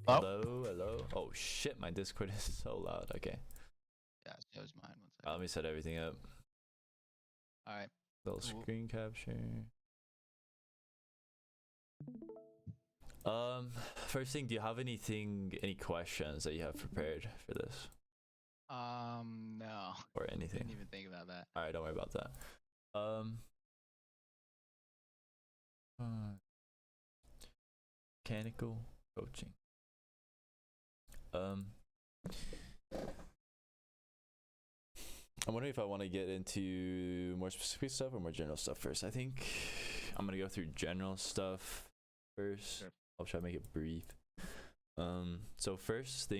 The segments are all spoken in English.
Oh, Hello. Oh shit, my Discord is so loud. Okay. yeah, so is mine. 1 second. Let me set everything up. All right. Little Cool. screen capture. First thing, do you have any questions that you have prepared for this No. or anything? Didn't even think about that. All right, don't worry about that. Mechanical coaching. I'm wondering if I want to get into more specific stuff or more general stuff first. I think I'm gonna go through general stuff first. Sure. I'll try to make it brief. So first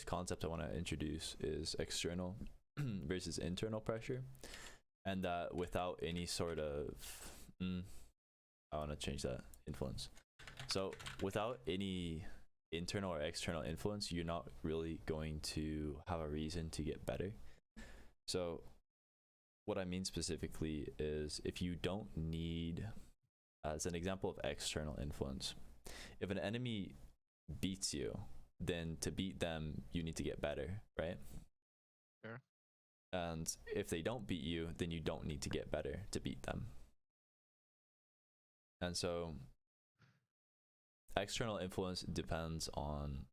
concept I want to introduce is external versus internal pressure, and that without any sort of I want to change that influence. So without any internal or external influence, you're not really going to have a reason to get better. So what I mean specifically is if you don't need, as an example of external influence, if an enemy beats you, then to beat them, you need to get better, right? Sure. And if they don't beat you, then you don't need to get better to beat them. And so external influence depends on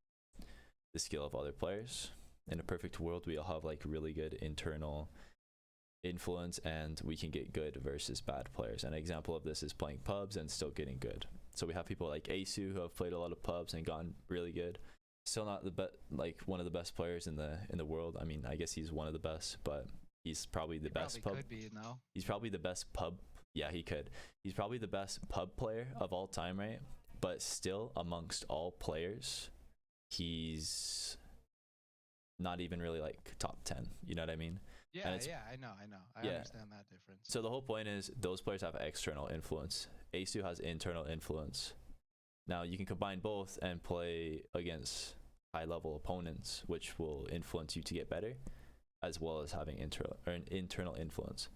the skill of other players. In a perfect world, we all have like really good internal influence and we can get good versus bad players. An example of this is playing pubs and still getting good. So we have people like Asu who have played a lot of pubs and gotten really good. Still not the like one of the best players in the world. I mean, I guess he's one of the best, but he's probably the best pub. Could be, no? He's probably the best pub. Yeah, he could. He's probably the best pub player of all time, right? But still, amongst all players, he's not even really like top 10. You know what I mean? Yeah, I know. I understand that difference. So the whole point is those players have external influence. Asu has internal influence. Now you can combine both and play against high level opponents, which will influence you to get better, as well as having internal influence.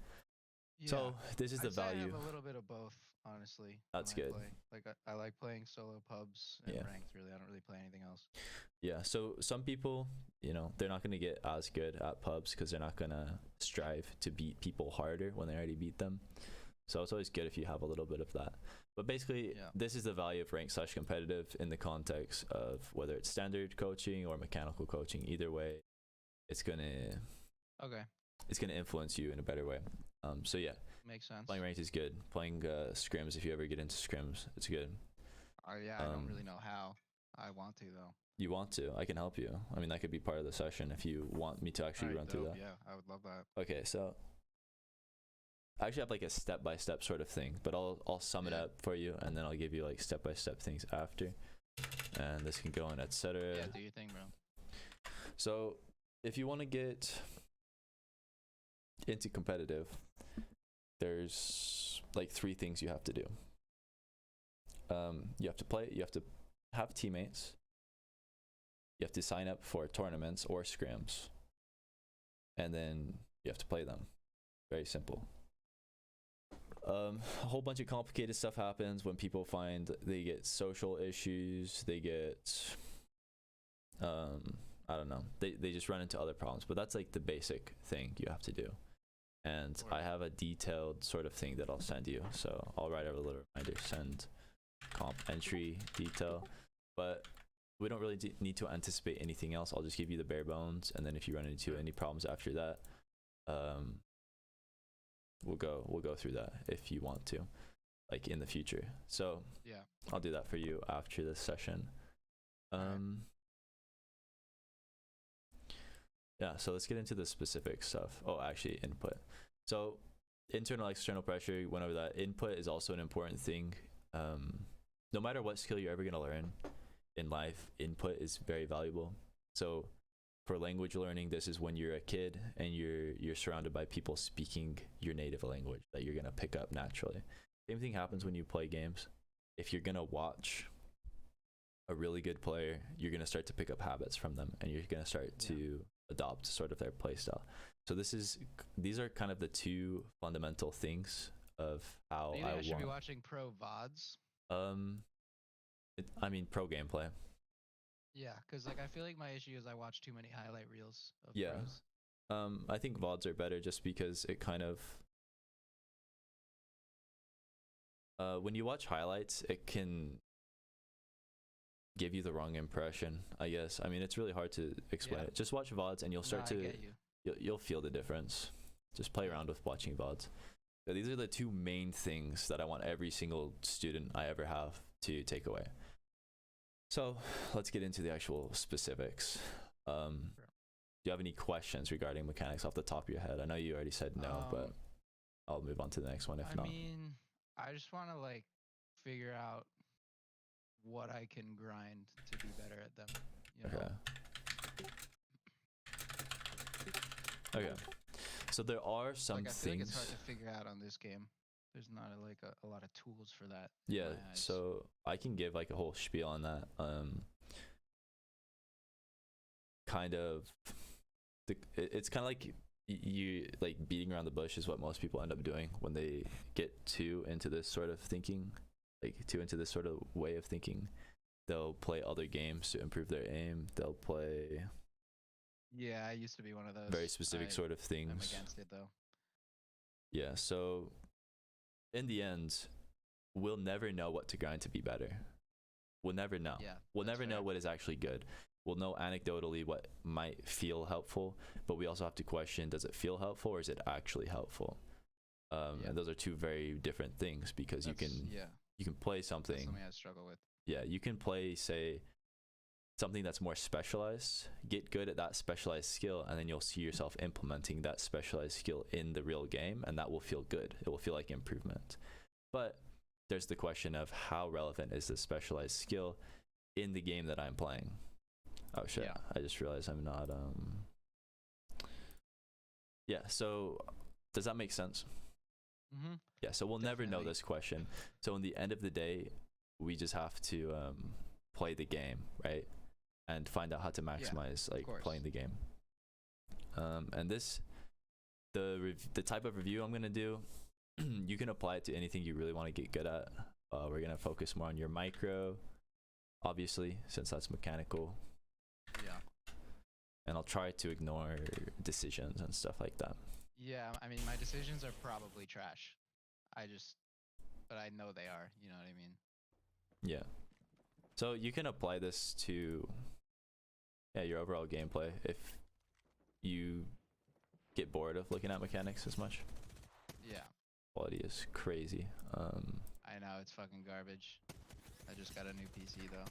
Yeah. So this is the I'd say value. I have a little bit of both, honestly. That's good. Like I like playing solo pubs and ranked. Really, I don't really play anything else. Yeah. So some people, they're not gonna get as good at pubs because they're not gonna strive to beat people harder when they already beat them. So it's always good if you have a little bit of that. But basically, this is the value of ranked/competitive in the context of whether it's standard coaching or mechanical coaching. Either way, it's gonna influence you in a better way. So yeah, makes sense. Playing ranked is good. Playing scrims, if you ever get into scrims, it's good. Yeah, I don't really know how. I want to though. You want to? I can help you. I mean, that could be part of the session if you want me to actually run through that. Yeah, I would love that. Okay, so I actually have like a step-by-step sort of thing, but I'll sum it up for you, and then I'll give you like step-by-step things after, and this can go on, etc. Yeah, do your thing, bro. So if you want to get into competitive, there's like 3 things you have to do. You have to play, you have to have teammates, you have to sign up for tournaments or scrims, and then you have to play them. Very simple. A whole bunch of complicated stuff happens when people find they get social issues, they get I don't know, they just run into other problems, but that's like the basic thing you have to do. And I have a detailed sort of thing that I'll send you, so I'll write out a little reminder, send comp entry detail, but we don't really need to anticipate anything else. I'll just give you the bare bones, and then if you run into any problems after that, we'll go through that if you want to, like in the future. So yeah, I'll do that for you after this session. Yeah, so let's get into the specific stuff. Oh, actually, input. So internal, external pressure, went over that. Input is also an important thing. No matter what skill you're ever going to learn in life, input is very valuable. So for language learning, this is when you're a kid and you're surrounded by people speaking your native language that you're going to pick up naturally. Same thing happens when you play games. If you're going to watch a really good player, you're going to start to pick up habits from them, and you're going to start to adopt sort of their play style. So these are kind of the 2 fundamental things of how I should be watching pro VODs. I mean, pro gameplay. Yeah, because like I feel like my issue is I watch too many highlight reels of Yeah. pros. I think VODs are better just because it kind of when you watch highlights, it can give you the wrong impression, I guess. I mean, it's really hard to explain Yeah. it. Just watch VODs and you'll start I to get you. you'll feel the difference. Just play around with watching VODs. So these are the two main things that I want every single student I ever have to take away. So let's get into the actual specifics. Do you have any questions regarding mechanics off the top of your head? I know you already said no, but I'll move on to the next one if not. I mean, I just want to like figure out what I can grind to be better at them. You know? Okay. So there are some like, I feel things. like it's hard to figure out on this game. There's not a lot of tools for that. Yeah. So I can give like a whole spiel on that. Kind of. It's kind of like you like beating around the bush is what most people end up doing when they get too into this sort of thinking, like too into this sort of way of thinking. They'll play other games to improve their aim. They'll play. Yeah, I used to be one of those. Very specific sort of things. I'm against it though. Yeah, so in the end, we'll never know what to grind to be better. We'll never know. Yeah, we'll never know fair. what is actually good. We'll know anecdotally what might feel helpful, but we also have to question, does it feel helpful or is it actually helpful? And those are two very different things because you can play something. That's something I struggle with. Yeah, you can play, say, something that's more specialized, get good at that specialized skill, and then you'll see yourself implementing that specialized skill in the real game, and that will feel good. It will feel like improvement. But there's the question of how relevant is this specialized skill in the game that I'm playing? Oh shit, yeah. I just realized I'm not, Yeah, so does that make sense? Mm-hmm. Yeah, so we'll Definitely. never know this question. So in the end of the day, we just have to play the game, right? And find out how to maximize playing the game. And this, the type of review I'm gonna do, you can apply it to anything you really want to get good at. We're gonna focus more on your micro, obviously, since that's mechanical. Yeah. And I'll try to ignore decisions and stuff like that. Yeah, I mean, my decisions are probably trash. But I know they are. You know what I mean? Yeah. So you can apply this to your overall gameplay if you get bored of looking at mechanics as much. Yeah. Quality is crazy. I know, it's fucking garbage. I just got a new PC though.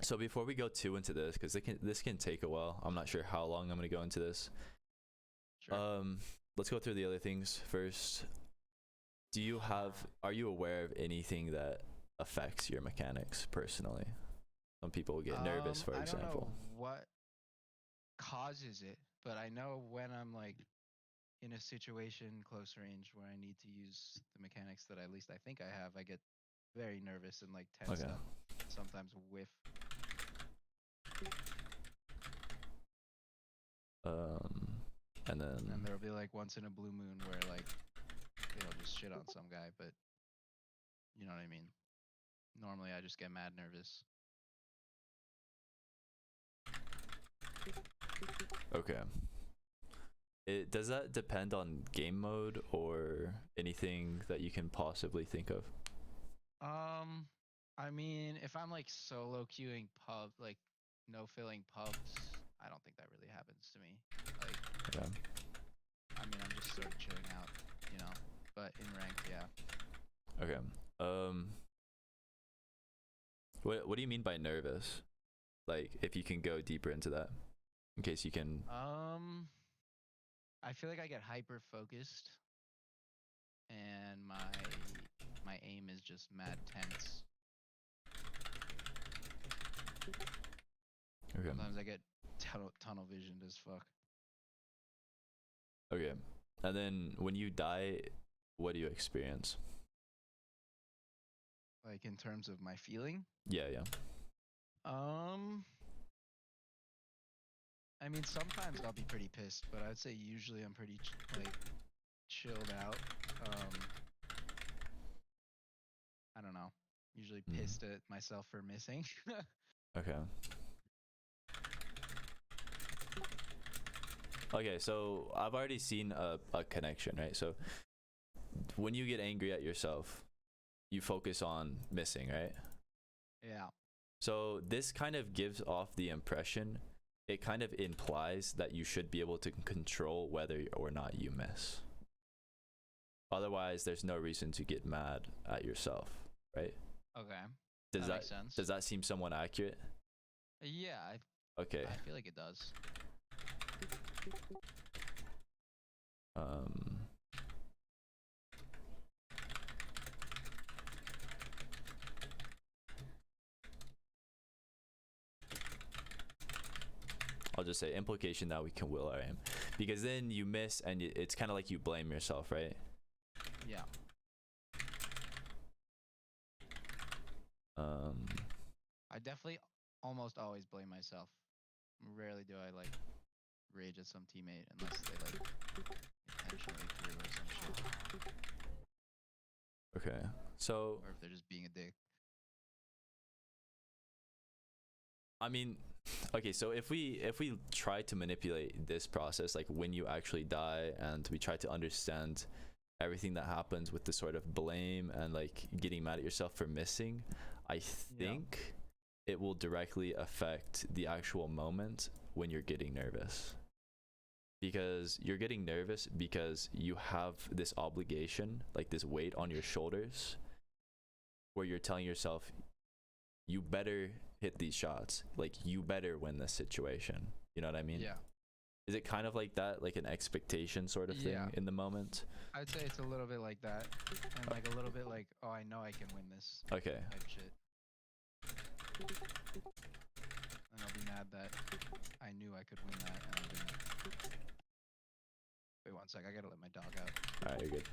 So before we go too into this, because this can take a while. I'm not sure how long I'm gonna go into this. Sure. Let's go through the other things first. Are you aware of anything that affects your mechanics personally? Some people get nervous, for example. I don't know what causes it, but I know when I'm like in a situation close range where I need to use the mechanics that at least I think I have, I get very nervous and like tensed up. Sometimes whiff. And there'll be like once in a blue moon where like they'll just shit on some guy, but you know what I mean. Normally I just get mad nervous. Okay. Does that depend on game mode or anything that you can possibly think of? I mean, if I'm like solo queuing pub, like no filling pubs, I don't think that really happens to me. Like, I mean, I'm just sort of chilling out, you know. But in ranked, yeah. Okay. What do you mean by nervous? Like, if you can go deeper into that, in case you can. I feel like I get hyper focused, and my aim is just mad tense. Okay. Sometimes I get tunnel visioned as fuck. Okay. And then when you die, what do you experience? Like in terms of my feeling? Yeah. I mean, sometimes I'll be pretty pissed, but I'd say usually I'm pretty chilled out. I don't know. usually Mm. pissed at myself for missing. Okay. Okay, so I've already seen a connection, right? So when you get angry at yourself, you focus on missing, right? Yeah. So this kind of gives off the impression, it kind of implies that you should be able to control whether or not you miss. Otherwise, there's no reason to get mad at yourself, right? Okay. Does that makes sense. does that seem somewhat accurate? Yeah, Okay. I feel like it does. Um I'll just say implication that we can will our aim, because then you miss and it's kind of like you blame yourself, right? Yeah. I definitely almost always blame myself. Rarely do I like rage at some teammate unless they like intentionally threw or some shit, Okay. So or if they're just being a dick. I mean, okay, so if we try to manipulate this process, like when you actually die, and we try to understand everything that happens with the sort of blame and like getting mad at yourself for missing, I think it will directly affect the actual moment when you're getting nervous. Because you're getting nervous because you have this obligation, like this weight on your shoulders, where you're telling yourself, you better hit these shots, like you better win this situation. You know what I mean? Yeah. Is it kind of like that, like an expectation sort of thing in the moment? I'd say it's a little bit like that, and like a little bit like, oh, I know I can win this. Okay. Type shit. And I'll be mad that I knew I could win that and I didn't. Wait 1 sec, I gotta let my dog out. Alright, you're good.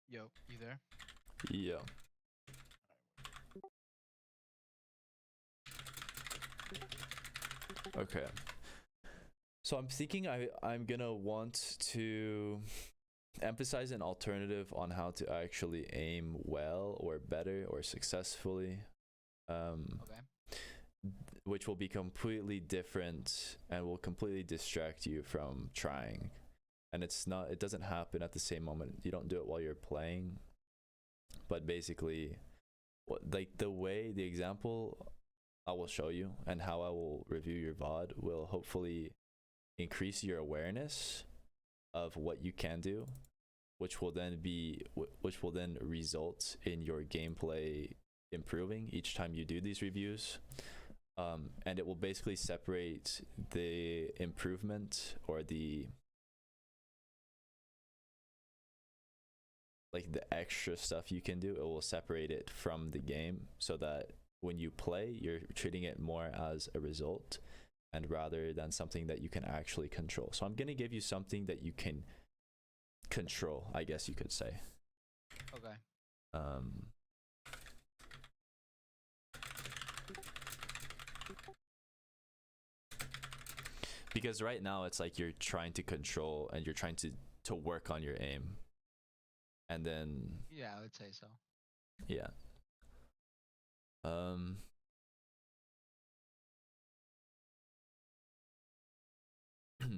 Yo, you there? Yeah. Okay. So I'm thinking I'm gonna want to emphasize an alternative on how to actually aim well or better or successfully. Okay. Which will be completely different and will completely distract you from trying. and it doesn't happen at the same moment. You don't do it while you're playing, but basically, like the example I will show you and how I will review your VOD will hopefully increase your awareness of what you can do, which will then result in your gameplay improving each time you do these reviews. And it will basically separate the improvement or the extra stuff you can do. It will separate it from the game so that when you play, you're treating it more as a result and rather than something that you can actually control. So I'm gonna give you something that you can control, I guess you could say. Okay. Because right now it's like you're trying to control and you're trying to work on your aim. And then Yeah, I would say so. Yeah.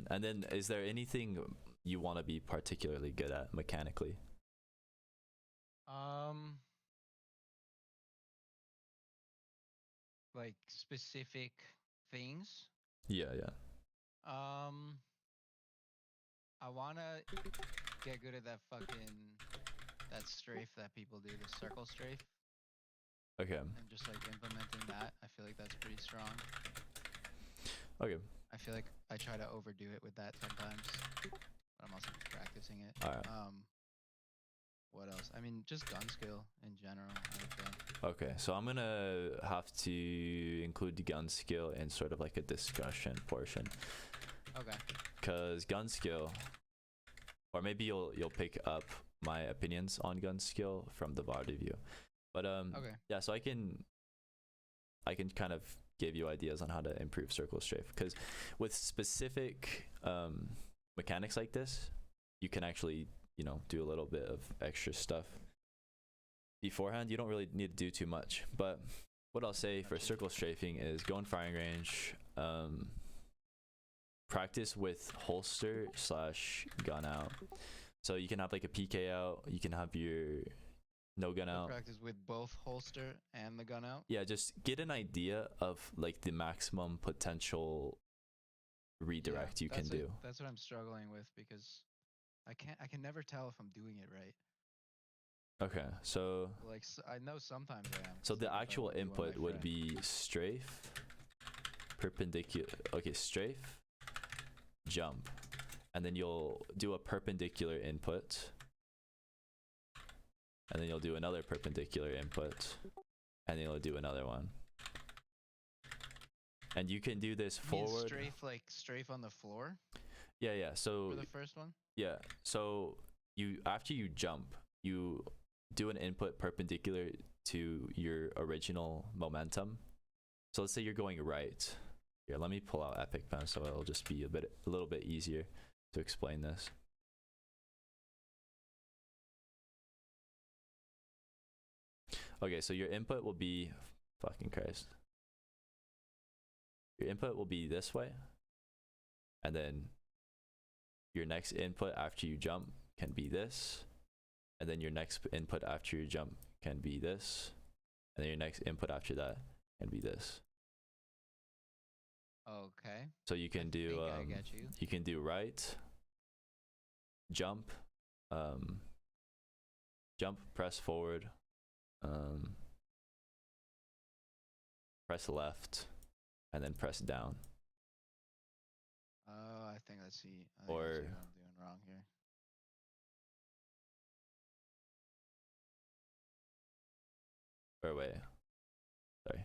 And then is there anything you want to be particularly good at mechanically? Like specific things. Yeah. I wanna get good at that strafe that people do, the circle strafe. Okay. And just like implementing that, I feel like that's pretty strong. Okay. I feel like I try to overdo it with that sometimes, but I'm also practicing it. All right. What else? I mean, just gun skill in general, I would think. Okay, so I'm gonna have to include the gun skill in sort of like a discussion portion. Okay. Cause gun skill, or maybe you'll pick up my opinions on gun skill from the VOD review. But Okay. yeah, so I can kind of give you ideas on how to improve circle strafe. Because with specific mechanics like this, you can actually do a little bit of extra stuff beforehand. You don't really need to do too much. But what I'll say for circle strafing is go in firing range. Practice with holster / gun out. So you can have like a PK out. You can have your no gun out. Practice with both holster and the gun out. Yeah, just get an idea of like the maximum potential redirect you can do. That's what I'm struggling with because I can never tell if I'm doing it right. Okay, so like I know sometimes I am. So the actual input would be strafe, perpendicular. Okay, strafe, jump, and then you'll do a perpendicular input, and then you'll do another perpendicular input, and then you'll do another one. And you can do this forward. Strafe on the floor? Yeah. So for the first one? Yeah. So after you jump, you do an input perpendicular to your original momentum. So let's say you're going right. Here, let me pull out Epic Pen so it'll just be a little bit easier to explain this. Okay, so your input will be fucking Christ. Your input will be this way, and then your next input after you jump can be this, and then your next input after you jump can be this, and then your next input after that can be this. Okay. So you can do I get you. You can do right, jump, press forward, press left, and then press down. Oh, I think I see Or what I'm doing wrong here. Or wait. Sorry.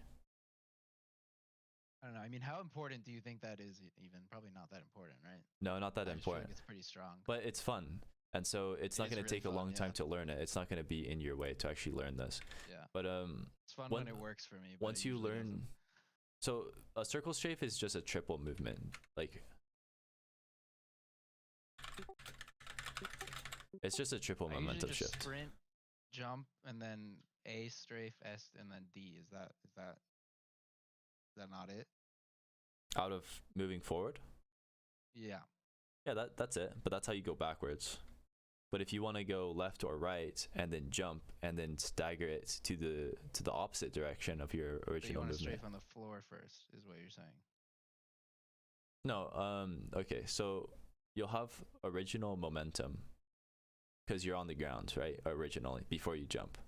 I don't know. I mean, how important do you think that is even? Probably not that important, right? No, not that important. Like it's pretty strong. But it's fun. And so it's not going to take a long time to learn it. It's not going to be in your way to actually learn this. Yeah. But it's fun when it works for me. Once you learn, so a circle strafe is just a triple movement. Like it's just a triple momentum shift. Sprint, jump, and then A strafe, S, and then D. Is that not it? Out of moving forward? Yeah. Yeah, that's it. But that's how you go backwards. But if you want to go left or right and then jump and then stagger it to the opposite direction of your So you original want to movement. strafe on the floor first, is what you're saying. No, okay, so you'll have original momentum because you're on the ground, right? Originally, before you jump.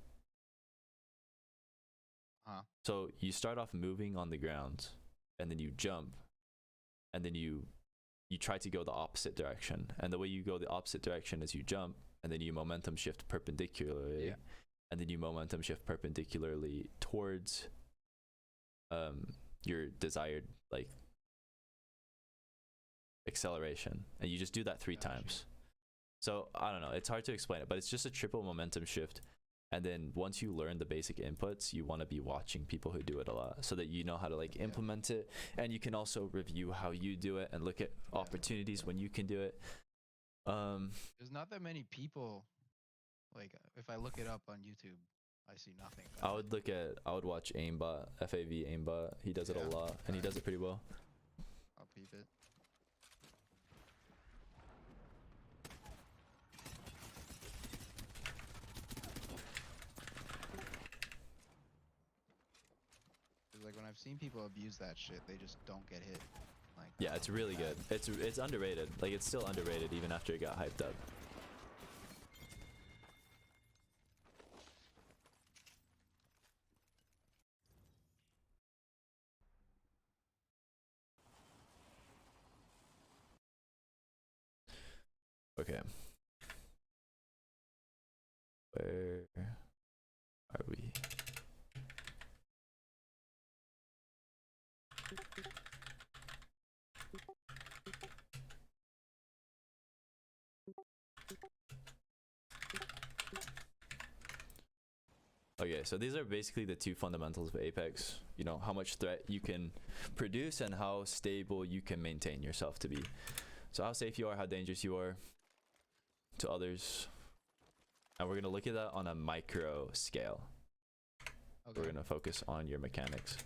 So you start off moving on the ground, and then you jump, and then you try to go the opposite direction. And the way you go the opposite direction is you jump, and then you momentum shift perpendicularly, Yeah. and then you momentum shift perpendicularly towards your desired like acceleration, and you just do that 3 Gotcha. times. So I don't know, it's hard to explain it, but it's just a triple momentum shift. And then once you learn the basic inputs, you want to be watching people who do it a lot so that you know how to like implement it, and you can also review how you do it and look at opportunities when you can do it. There's not that many people. Like if I look it up on YouTube, I see nothing. I would watch Aimbot, FAV Aimbot. He does it a lot, and he does it pretty well. I'll peep it. Like when I've seen people abuse that shit, they just don't get hit. Like Yeah, it's really good. It's underrated. Like it's still underrated even after it got hyped up. Okay. Where are we? Okay, so these are basically the 2 fundamentals of Apex. You know, how much threat you can produce and how stable you can maintain yourself to be. So how safe you are, how dangerous you are to others. And we're going to look at that on a micro scale. Okay. We're going to focus on your mechanics.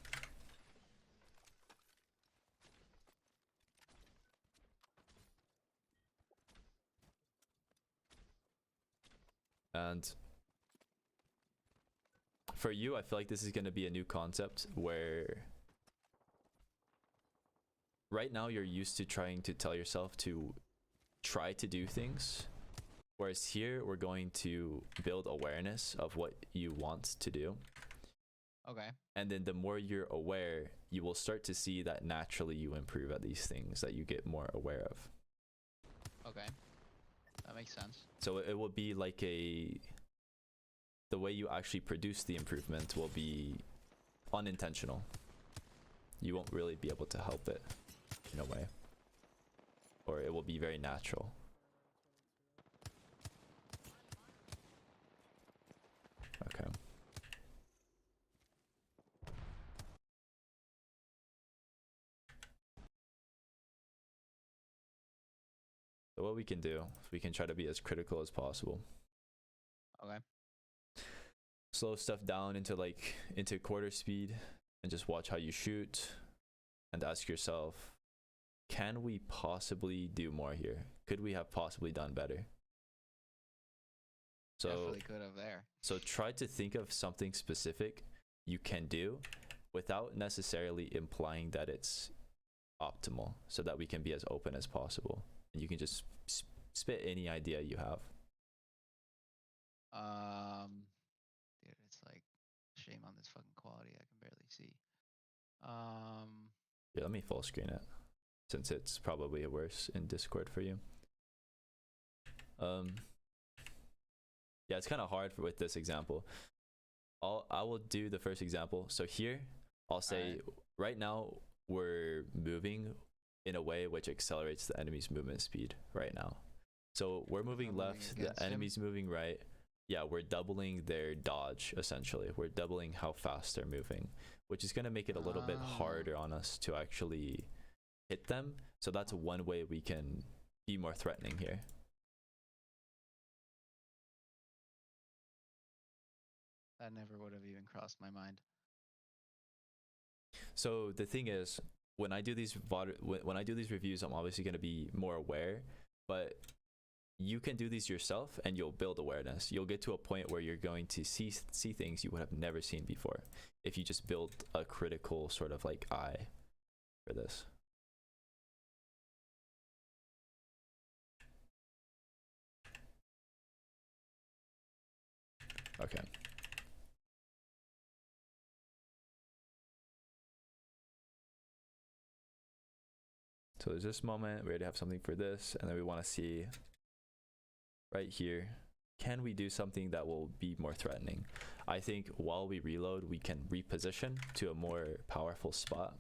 And for you, I feel like this is going to be a new concept where right now you're used to trying to tell yourself to try to do things, whereas here we're going to build awareness of what you want to do. Okay. And then the more you're aware, you will start to see that naturally you improve at these things that you get more aware of. Okay. That makes sense. So it will be like the way you actually produce the improvement will be unintentional. You won't really be able to help it in a way. Or it will be very natural. Okay. So what we can do is we can try to be as critical as possible. Okay. Slow stuff down into quarter speed and just watch how you shoot and ask yourself, can we possibly do more here? Could we have possibly done better? So definitely could have there. So try to think of something specific you can do without necessarily implying that it's optimal, so that we can be as open as possible. And you can just spit any idea you have. Dude, it's like shame on this fucking quality. I can barely see. Yeah, let me full screen it, since it's probably worse in Discord for you. Yeah, it's kind of hard with this example. I will do the first example. So here, I'll say right now we're moving in a way which accelerates the enemy's movement speed right now. So we're moving left, the enemy's moving right. Yeah, we're doubling their dodge, essentially. We're doubling how fast they're moving, which is going to make it a little bit harder on us to actually hit them. So that's one way we can be more threatening here. That never would have even crossed my mind. So the thing is, when I do these reviews, I'm obviously going to be more aware but you can do these yourself and you'll build awareness. You'll get to a point where you're going to see things you would have never seen before if you just build a critical sort of like eye for this. Okay. So there's this moment, we already have something for this, and then we want to see right here, can we do something that will be more threatening? I think while we reload, we can reposition to a more powerful spot.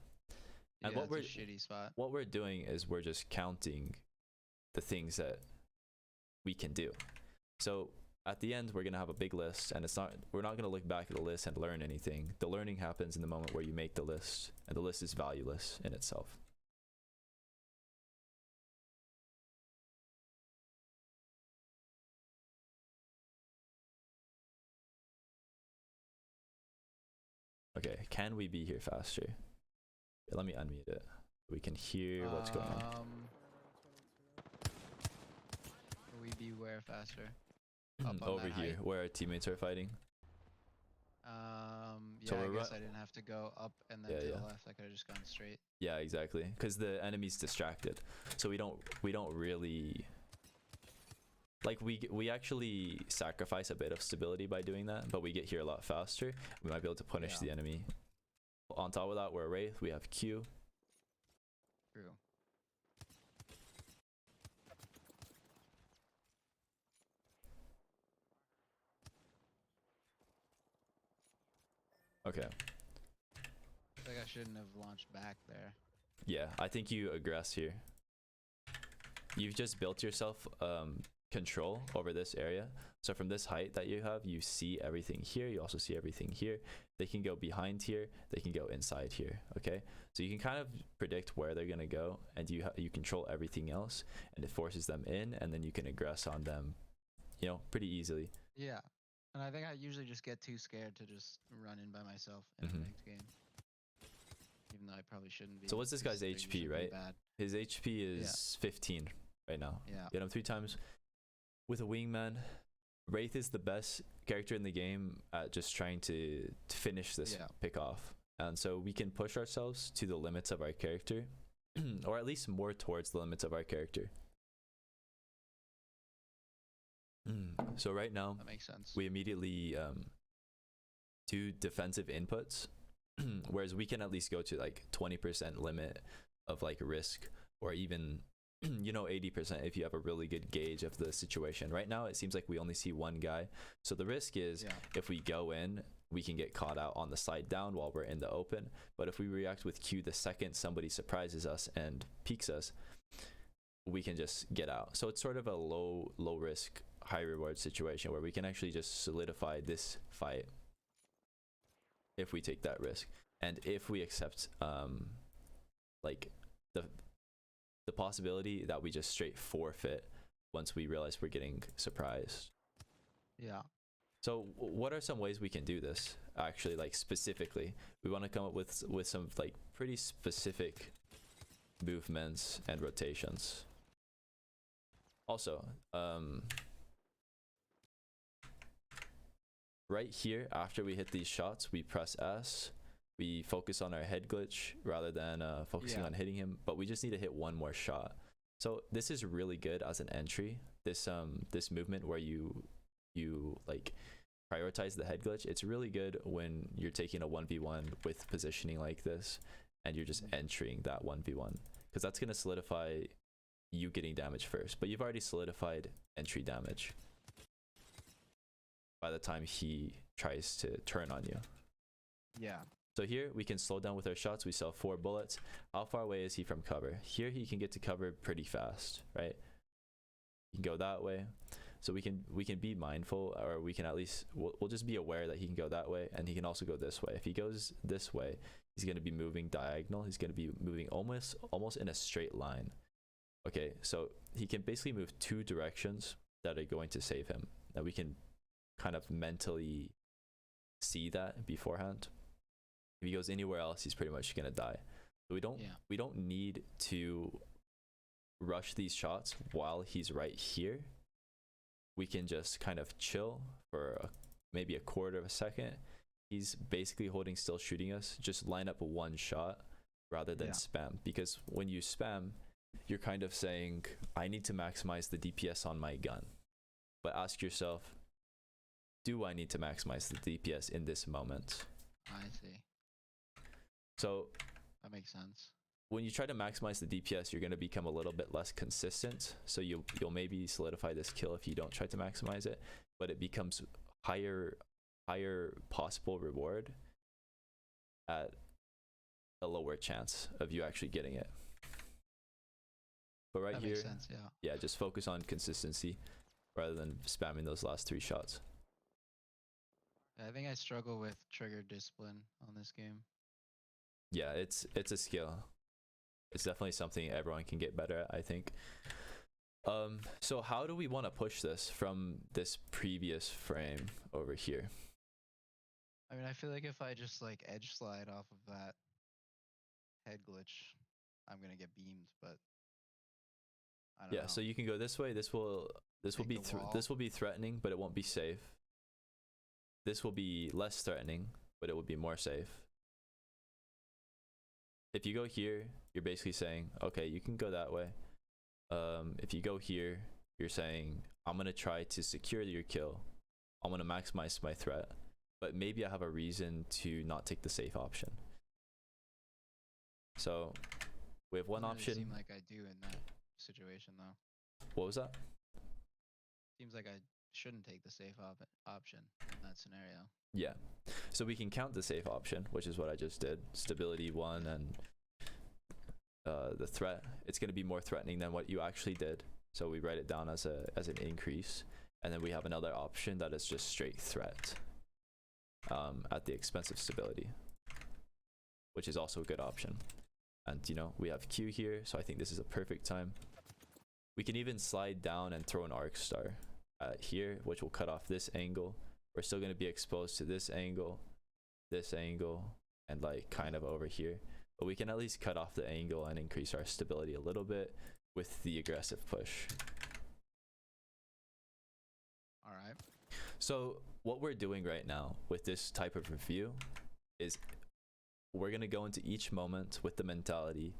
And yeah, it's a shitty spot. What we're doing is we're just counting the things that we can do. So at the end, we're gonna have a big list, and we're not gonna look back at the list and learn anything. The learning happens in the moment where you make the list, and the list is valueless in itself. Okay, can we be here faster? Yeah, let me unmute it. We can hear what's going on. Will we be where faster? Over here, where our teammates are fighting. Yeah, so I guess I didn't have to go up and then to the left. I could have just gone straight. Yeah, exactly. Because the enemy's distracted, so we don't really. Like we actually sacrifice a bit of stability by doing that, but we get here a lot faster. We might be able to punish the enemy. On top of that, we're a Wraith. We have Q. True. Okay. I think I shouldn't have launched back there. Yeah, I think you aggress here. You've just built yourself control over this area. So from this height that you have, you see everything here. You also see everything here. They can go behind here. They can go inside here. Okay, so you can kind of predict where they're gonna go, and you control everything else, and it forces them in, and then you can aggress on them, you know, pretty easily. Yeah, and I think I usually just get too scared to just run in by myself in the next game, even though I probably shouldn't be. So what's this guy's HP, right? His HP is 15 right now. Yeah. Get him 3 times. With a wingman, Wraith is the best character in the game at just trying to finish this pick off. And so we can push ourselves to the limits of our character, or at least more towards the limits of our character. So right now, that makes sense. We immediately do defensive inputs, whereas we can at least go to like 20% limit of like risk, or even 80% if you have a really good gauge of the situation. Right now it seems like we only see one guy, so the risk is if we go in, we can get caught out on the slide down while we're in the open. But if we react with Q the second somebody surprises us and peeks us, we can just get out. So it's sort of a low risk, high reward situation where we can actually just solidify this fight if we take that risk, and if we accept like the possibility that we just straight forfeit once we realize we're getting surprised. Yeah. So what are some ways we can do this? Actually, like specifically, we want to come up with some like pretty specific movements and rotations. Also, right here, after we hit these shots, we press S. We focus on our head glitch rather than focusing on hitting him, but we just need to hit one more shot. So this is really good as an entry. This movement where you like prioritize the head glitch. It's really good when you're taking a 1v1 with positioning like this, and you're just entering that 1v1, because that's gonna solidify you getting damage first. But you've already solidified entry damage by the time he tries to turn on you. Yeah. So here we can slow down with our shots. We sell 4 bullets. How far away is he from cover? Here he can get to cover pretty fast, right? He can go that way. So we can be mindful, or we can at least, we'll just be aware that he can go that way, and he can also go this way. If he goes this way, he's going to be moving diagonal. He's going to be moving almost in a straight line. Okay, so he can basically move 2 directions that are going to save him. Now we can kind of mentally see that beforehand. If he goes anywhere else, he's pretty much gonna die. So we don't need to rush these shots while he's right here, we can just kind of chill for maybe a quarter of a second. He's basically holding still, shooting us. Just line up one shot rather than spam, because when you spam, you're kind of saying, I need to maximize the DPS on my gun. But ask yourself, do I need to maximize the DPS in this moment? I see. So that makes sense. When you try to maximize the DPS, you're going to become a little bit less consistent. So you'll maybe solidify this kill if you don't try to maximize it, but it becomes higher possible reward at a lower chance of you actually getting it. But right that here, makes sense, yeah, just focus on consistency rather than spamming those last 3 shots. I think I struggle with trigger discipline on this game. Yeah, it's a skill. It's definitely something everyone can get better at, I think. So how do we want to push this from this previous frame over here? I mean, I feel like if I just like edge slide off of that head glitch, I'm gonna get beamed, but I don't know. So you can go this way. This will be threatening, but it won't be safe. This will be less threatening, but it will be more safe. If you go here, you're basically saying, okay, you can go that way. If you go here, you're saying, I'm gonna try to secure your kill. I'm gonna maximize my threat, but maybe I have a reason to not take the safe option. So we have one option. Seem like I do in that situation though. What was that? Seems like I shouldn't take the safe option in that scenario. Yeah, so we can count the safe option, which is what I just did. Stability 1 and the threat. It's going to be more threatening than what you actually did. So we write it down as an increase, and then we have another option that is just straight threat at the expense of stability, which is also a good option. And we have Q here, so I think this is a perfect time. We can even slide down and throw an arc star here, which will cut off this angle. We're still going to be exposed to this angle, and like kind of over here. But we can at least cut off the angle and increase our stability a little bit with the aggressive push. All right. So what we're doing right now with this type of review is we're going to go into each moment with the mentality,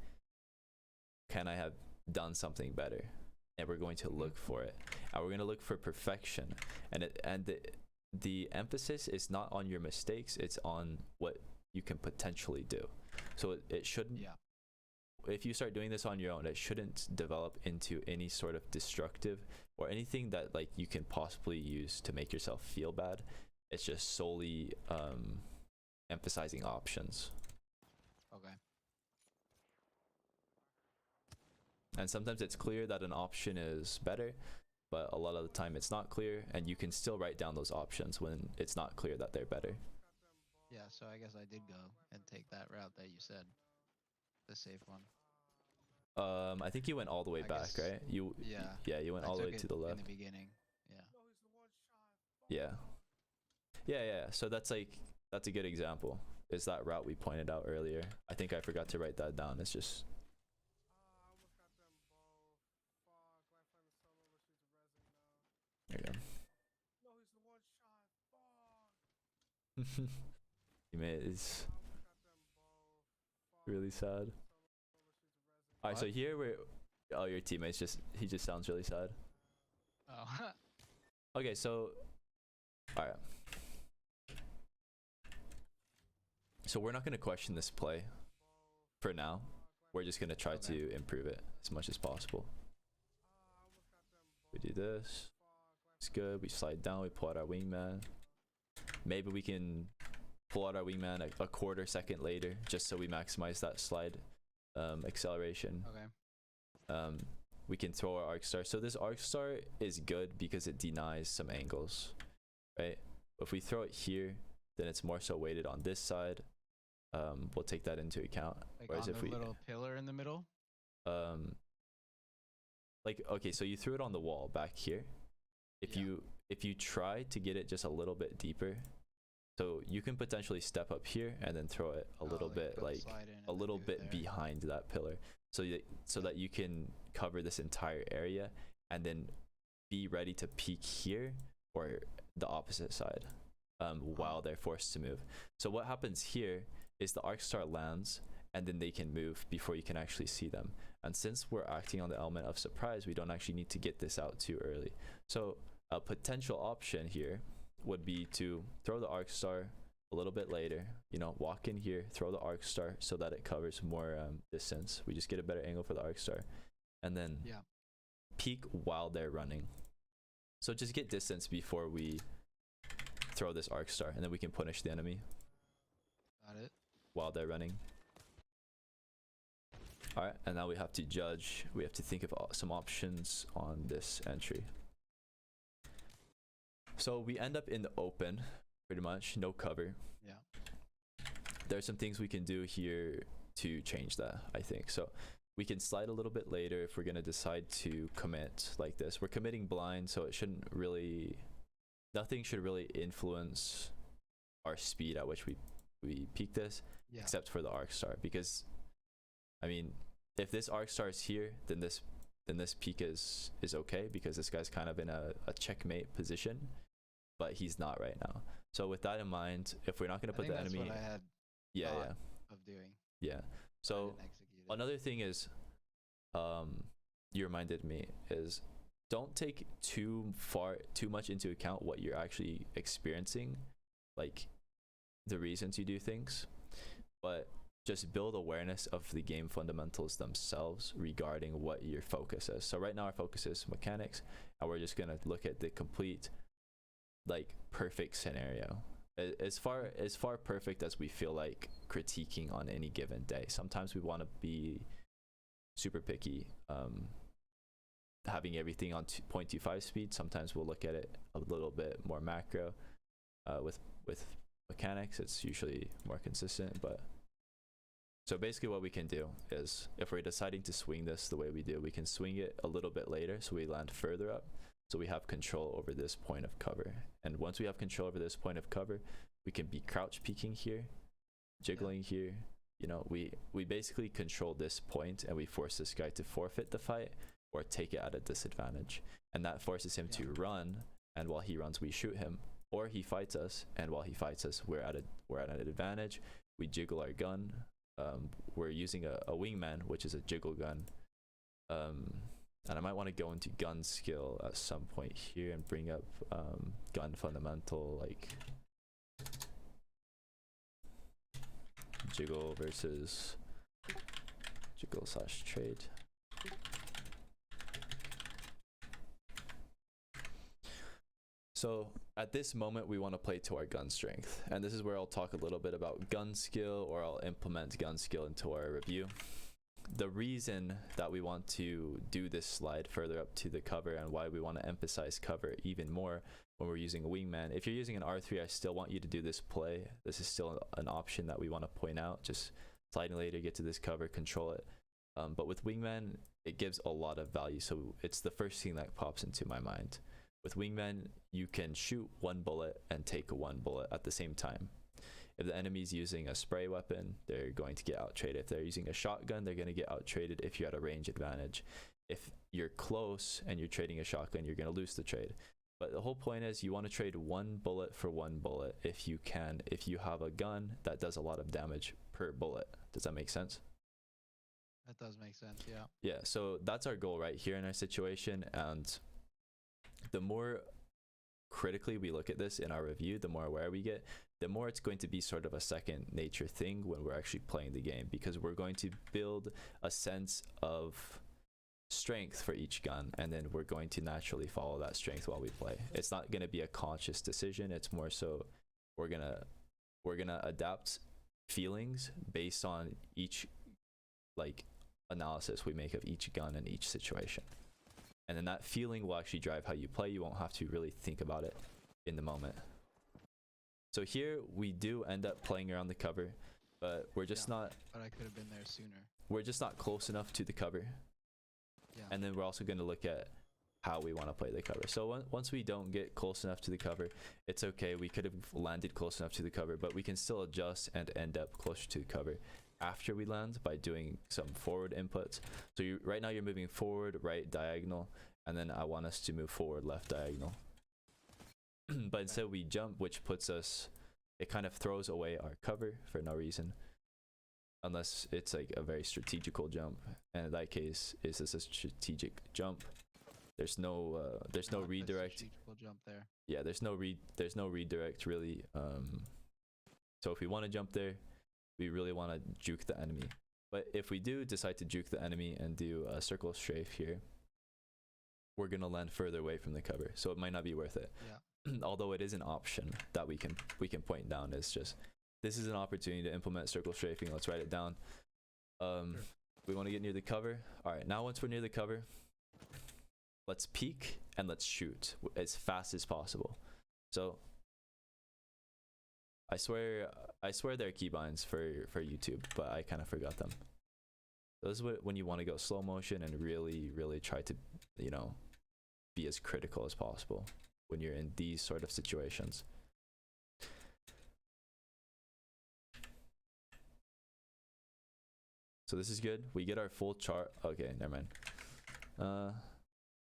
can I have done something better? And we're going to look for it. And we're going to look for perfection. And the emphasis is not on your mistakes, it's on what you can potentially do. So it shouldn't, if you start doing this on your own, it shouldn't develop into any sort of destructive or anything that like you can possibly use to make yourself feel bad. It's just solely emphasizing options. Okay. And sometimes it's clear that an option is better, but a lot of the time it's not clear, and you can still write down those options when it's not clear that they're better. Yeah, so I guess I did go and take that route that you said, the safe one. I think you went all the way back, right? You went all the way to the left. In the beginning. Yeah. Yeah. So that's a good example. Is that route we pointed out earlier? I think I forgot to write that down. It's just. There you go. Teammate is really sad. Alright, so here your teammate's he just sounds really sad. Oh. Okay, so alright. So we're not gonna question this play for now. We're just gonna try to improve it as much as possible. We do this. It's good. We slide down, we pull out our wingman. Maybe we can pull out our wingman a quarter second later, just so we maximize that slide acceleration. Okay. We can throw our arc star. So this arc star is good because it denies some angles, right? If we throw it here, then it's more so weighted on this side. We'll take that into account. Like whereas on if the little pillar in the middle? Like, okay, so you threw it on the wall back here. If you try to get it just a little bit deeper, so you can potentially step up here and then throw it a little bit, like a little bit behind that pillar. so that you can cover this entire area and then be ready to peek here or the opposite side while they're forced to move. So what happens here is the Arc Star lands and then they can move before you can actually see them. And since we're acting on the element of surprise, we don't actually need to get this out too early. So a potential option here would be to throw the Arc Star a little bit later, you know, walk in here, throw the Arc Star so that it covers more distance. We just get a better angle for the Arc Star, and then peek while they're running. So just get distance before we throw this Arc Star, and then we can punish the enemy. Got it. While they're running. Alright, and now we have to judge. We have to think of some options on this entry. So we end up in the open, pretty much, no cover. Yeah. There's some things we can do here to change that, I think. So we can slide a little bit later if we're going to decide to commit like this. We're committing blind, so it shouldn't really, nothing should really influence our speed at which we peek this, except for the Arc Star. Because, I mean, if this Arc Star is here, then this peek is okay, because this guy's kind of in a checkmate position, but he's not right now. So with that in mind, if we're not going to put the enemy, what I had of doing. Yeah. So another thing is, you reminded me, is don't take too much into account what you're actually experiencing, like the reasons you do things, but just build awareness of the game fundamentals themselves regarding what your focus is. So right now our focus is mechanics, and we're just gonna look at the complete, like, perfect scenario. As far perfect as we feel like critiquing on any given day. Sometimes we want to be super picky, having everything on 0.25 speed. Sometimes we'll look at it a little bit more macro. With mechanics, it's usually more consistent. But so basically what we can do is, if we're deciding to swing this the way we do, we can swing it a little bit later so we land further up, so we have control over this point of cover. And once we have control over this point of cover, we can be crouch peeking here, jiggling here. You know, we basically control this point, and we force this guy to forfeit the fight or take it at a disadvantage. And that forces him to run, and while he runs we shoot him, or he fights us, and while he fights us we're at an advantage. We jiggle our gun. We're using a wingman, which is a jiggle gun. And I might want to go into gun skill at some point here and bring up gun fundamental, like jiggle versus jiggle / trade. So at this moment we want to play to our gun strength, and this is where I'll talk a little bit about gun skill, or I'll implement gun skill into our review. The reason that we want to do this slide further up to the cover, and why we want to emphasize cover even more when we're using a wingman. If you're using an R3, I still want you to do this play. This is still an option that we want to point out. Just sliding later, get to this cover, control it. But with wingman, it gives a lot of value. So it's the first thing that pops into my mind. With wingman, you can shoot one bullet and take one bullet at the same time. If the enemy's using a spray weapon, they're going to get out-traded. If they're using a shotgun, they're going to get out-traded if you're at a range advantage. If you're close and you're trading a shotgun, you're going to lose the trade. But the whole point is, you want to trade one bullet for one bullet if you can, if you have a gun that does a lot of damage per bullet. Does that make sense? That does make sense, yeah. Yeah, so that's our goal right here in our situation, and the more critically we look at this in our review, the more aware we get, the more it's going to be sort of a second nature thing when we're actually playing the game, because we're going to build a sense of strength for each gun, and then we're going to naturally follow that strength while we play. It's not going to be a conscious decision. It's more so we're gonna adapt feelings based on each, like, analysis we make of each gun in each situation. And then that feeling will actually drive how you play. You won't have to really think about it in the moment. So here we do end up playing around the cover, but we're just not. But I could have been there sooner. We're just not close enough to the cover. Yeah. And then we're also going to look at how we want to play the cover. So once we don't get close enough to the cover, it's okay. We could have landed close enough to the cover, but we can still adjust and end up closer to the cover. after we land by doing some forward inputs. So right now you're moving forward, right diagonal, and then I want us to move forward, left diagonal. But instead we jump, which puts us, it kind of throws away our cover for no reason. Unless it's like a very strategical jump. And in that case, is this a strategic jump? There's no redirect. Jump there. Yeah, there's no redirect really. So if we want to jump there, we really want to juke the enemy. But if we do decide to juke the enemy and do a circle strafe here, we're gonna land further away from the cover, so it might not be worth it. Yeah. Although it is an option that we can point down. It's just, this is an opportunity to implement circle strafing. Let's write it down. Sure. We want to get near the cover. All right, now once we're near the cover, let's peek and let's shoot as fast as possible. So I swear they're keybinds for YouTube, but I kind of forgot them. So this is when you want to go slow motion and really try to, you know, be as critical as possible when you're in these sort of situations. So this is good. We get our full chart. Okay, never mind.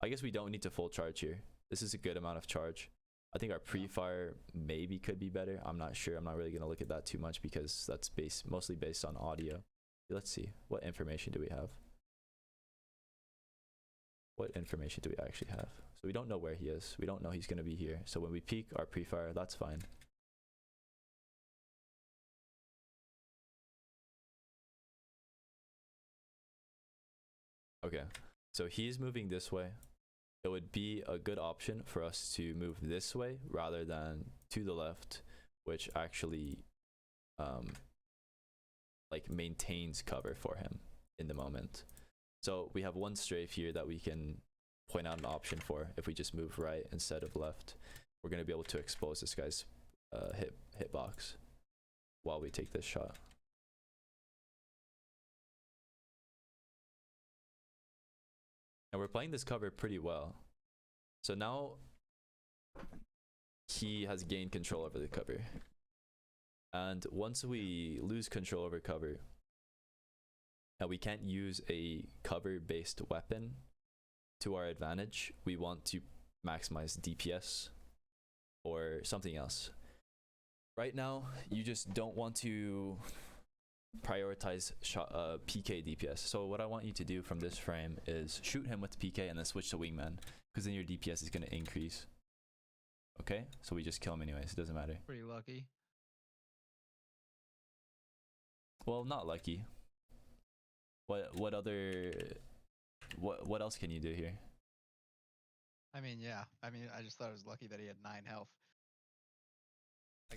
I guess we don't need to full charge here. This is a good amount of charge. I think our pre-fire maybe could be better. I'm not sure. I'm not really going to look at that too much because that's mostly based on audio. Let's see. What information do we have? What information do we actually have? So we don't know where he is. We don't know he's going to be here. So when we peek our pre-fire, that's fine. Okay, so he's moving this way. It would be a good option for us to move this way rather than to the left, which actually like maintains cover for him in the moment. So we have one strafe here that we can point out an option for. If we just move right instead of left, we're going to be able to expose this guy's hitbox while we take this shot. And we're playing this cover pretty well. So now he has gained control over the cover. And once we lose control over cover, and we can't use a cover-based weapon to our advantage, we want to maximize DPS or something else. Right now, you just don't want to prioritize PK DPS. So what I want you to do from this frame is shoot him with PK and then switch to wingman, because then your DPS is going to increase. Okay, so we just kill him anyways, it doesn't matter. Pretty lucky. Well, not lucky. What else can you do here? I mean, yeah. I mean, I just thought it was lucky that he had 9 health.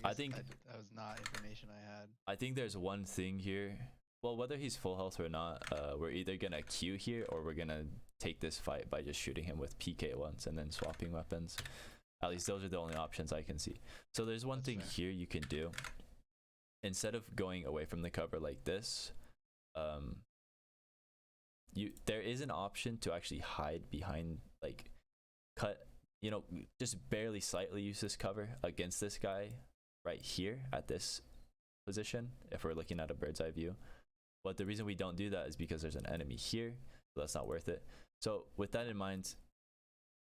I think that was not information I had. I think there's one thing here. Well, whether he's full health or not, we're either gonna queue here or we're gonna take this fight by just shooting him with PK once and then swapping weapons. At least those are the only options I can see. So there's one thing here you can do. Instead of going away from the cover like this, there is an option to actually hide behind, like cut, you know, just barely slightly use this cover against this guy right here at this position if we're looking at a bird's eye view. But the reason we don't do that is because there's an enemy here, so that's not worth it. So with that in mind,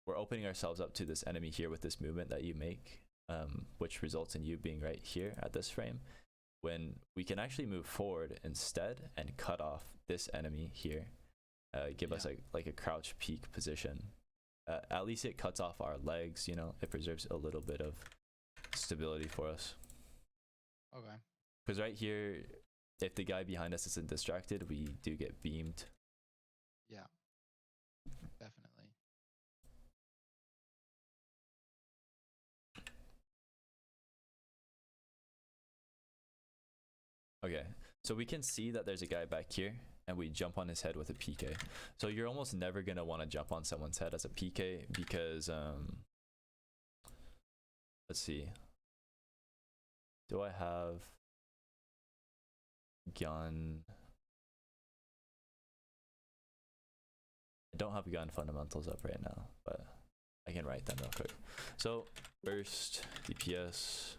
we're opening ourselves up to this enemy here with this movement that you make, which results in you being right here at this frame, when we can actually move forward instead and cut off this enemy here, give us like a crouch peek position. At least it cuts off our legs, you know, it preserves a little bit of stability for us. Okay. Because right here, if the guy behind us isn't distracted, we do get beamed. Yeah, definitely. Okay, so we can see that there's a guy back here and we jump on his head with a PK. So you're almost never going to want to jump on someone's head as a PK because, let's see. Do I have gun? I don't have gun fundamentals up right now, but I can write them real quick. So first DPS,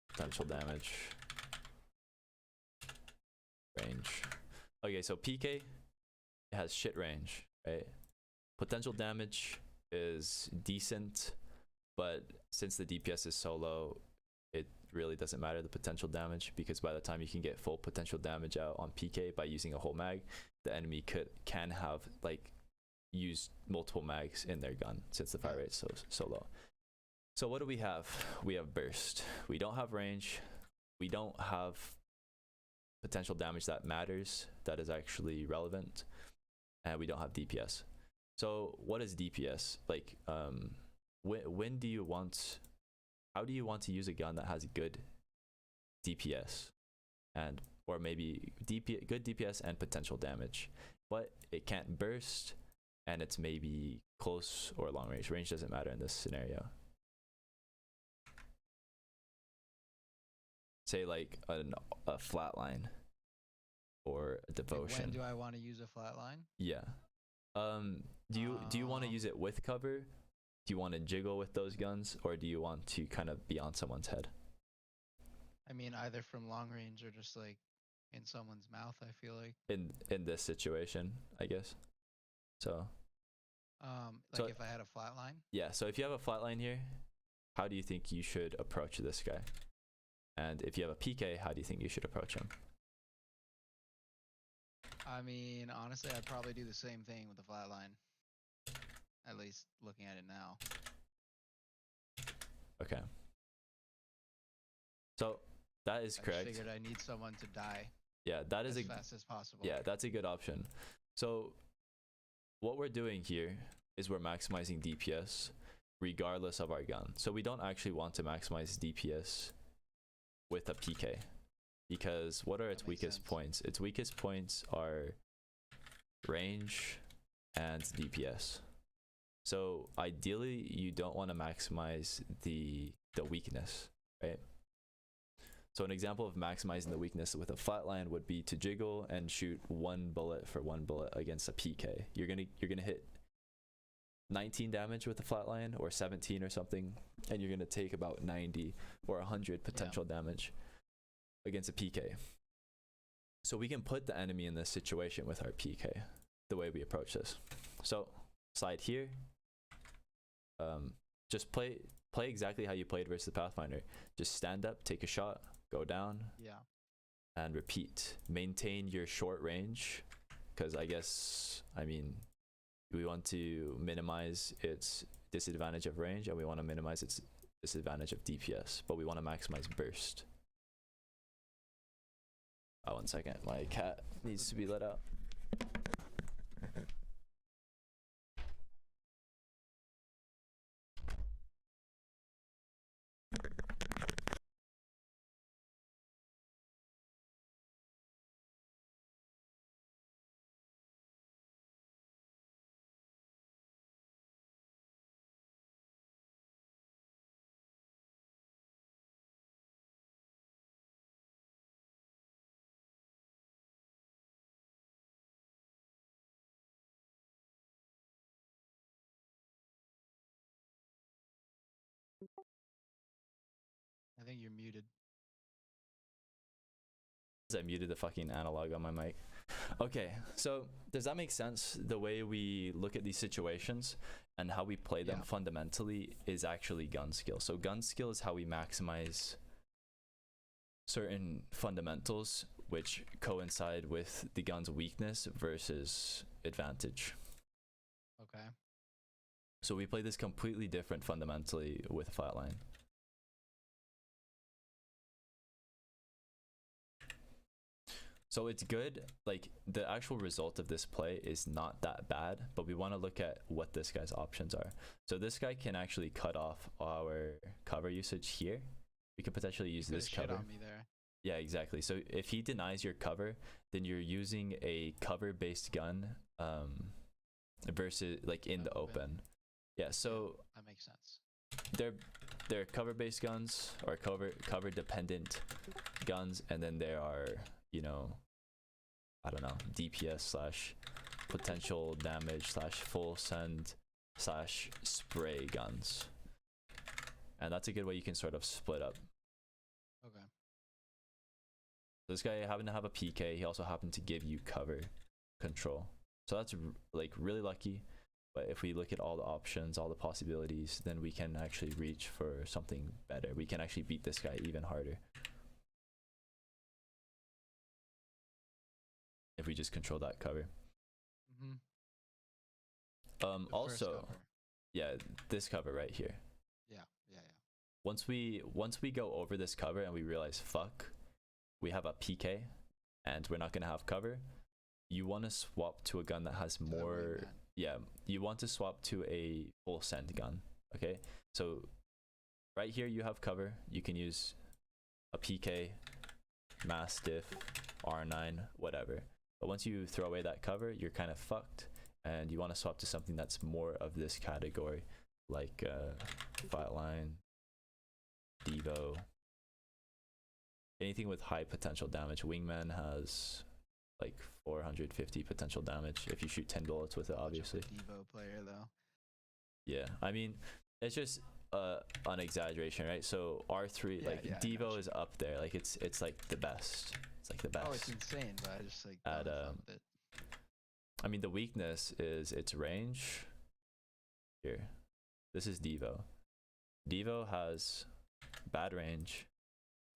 potential damage, range. Okay, so PK, it has shit range, right? Potential damage is decent, but since the DPS is so low, it really doesn't matter the potential damage, because by the time you can get full potential damage out on PK by using a whole mag, the enemy can have like used multiple mags in their gun, since the fire rate's so low. So what do we have? We have burst. We don't have range. We don't have potential damage that matters, that is actually relevant, and we don't have DPS. So what is DPS? Like, when do you want, how do you want to use a gun that has good DPS, and or maybe good DPS and potential damage, but it can't burst, and it's maybe close or long range. Range doesn't matter in this scenario. Say like a flatline or a devotion. When do I want to use a flatline? Yeah. Do you want to use it with cover? Do you want to jiggle with those guns, or do you want to kind of be on someone's head? I mean, either from long range or just like in someone's mouth, I feel like. In this situation, I guess. So. Like if I had a flatline? Yeah, so if you have a flatline here, how do you think you should approach this guy? And if you have a PK, how do you think you should approach him? I mean, honestly, I'd probably do the same thing with the flatline. At least looking at it now. Okay. So that is correct. I figured I need someone to die. Yeah, that is as fast as possible. Yeah, that's a good option. So what we're doing here is we're maximizing DPS regardless of our gun. So we don't actually want to maximize DPS with a PK, because what are its weakest points? Its weakest points are range and DPS. So ideally you don't want to maximize the weakness, right? So an example of maximizing the weakness with a flatline would be to jiggle and shoot 1 bullet for 1 bullet against a PK. You're gonna hit 19 damage with a flatline, or 17 or something, and you're gonna take about 90 or 100 potential damage against a PK. So we can put the enemy in this situation with our PK, the way we approach this. So slide here, just play exactly how you played versus the Pathfinder. Just stand up, take a shot, go down, and repeat. Maintain your short range, because I mean, we want to minimize its disadvantage of range, and we want to minimize its disadvantage of DPS, but we want to maximize burst. Oh, 1 second, my cat needs to be let out. I think you're muted. I muted the fucking analog on my mic. Okay, so does that make sense? The way we look at these situations and how we play them fundamentally is actually gun skill. So gun skill is how we maximize certain fundamentals which coincide with the gun's weakness versus advantage. Okay. So we play this completely different fundamentally with flatline. So it's good, like the actual result of this play is not that bad, but we want to look at what this guy's options are. So this guy can actually cut off our cover usage here. We could potentially use this cover. Shit on me there. Yeah, exactly. So if he denies your cover, then you're using a cover-based gun versus like in the open. Yeah, so that makes sense. They're cover-based guns, or cover dependent guns, and then there are, you know, I don't know, DPS slash potential damage slash full send slash spray guns. And that's a good way you can sort of split up. Okay. This guy happened to have a PK. He also happened to give you cover control. So that's like really lucky. But if we look at all the options, all the possibilities, then we can actually reach for something better. We can actually beat this guy even harder. If we just control that cover. Mm-hmm. The first Also, cover. yeah, this cover right here. Yeah. Once we go over this cover and we realize, fuck, we have a PK and we're not gonna have cover, you want to swap to a gun that has more. Yeah, you want to swap to a full send gun. Okay, so right here you have cover. You can use a PK, Mastiff, R9, whatever. But once you throw away that cover, you're kind of fucked, and you want to swap to something that's more of this category, like Flatline, Devo, anything with high potential damage. Wingman has like 450 potential damage if you shoot 10 bullets with it, obviously. Devo player though. Yeah, I mean, it's just an exaggeration, right? So R3, Yeah, like yeah, Devo is up there, like it's like the best. It's like the best. Oh, it's insane, but I just like At, don't fuck with it. I mean, the weakness is its range. Here, this is Devo. Devo has bad range,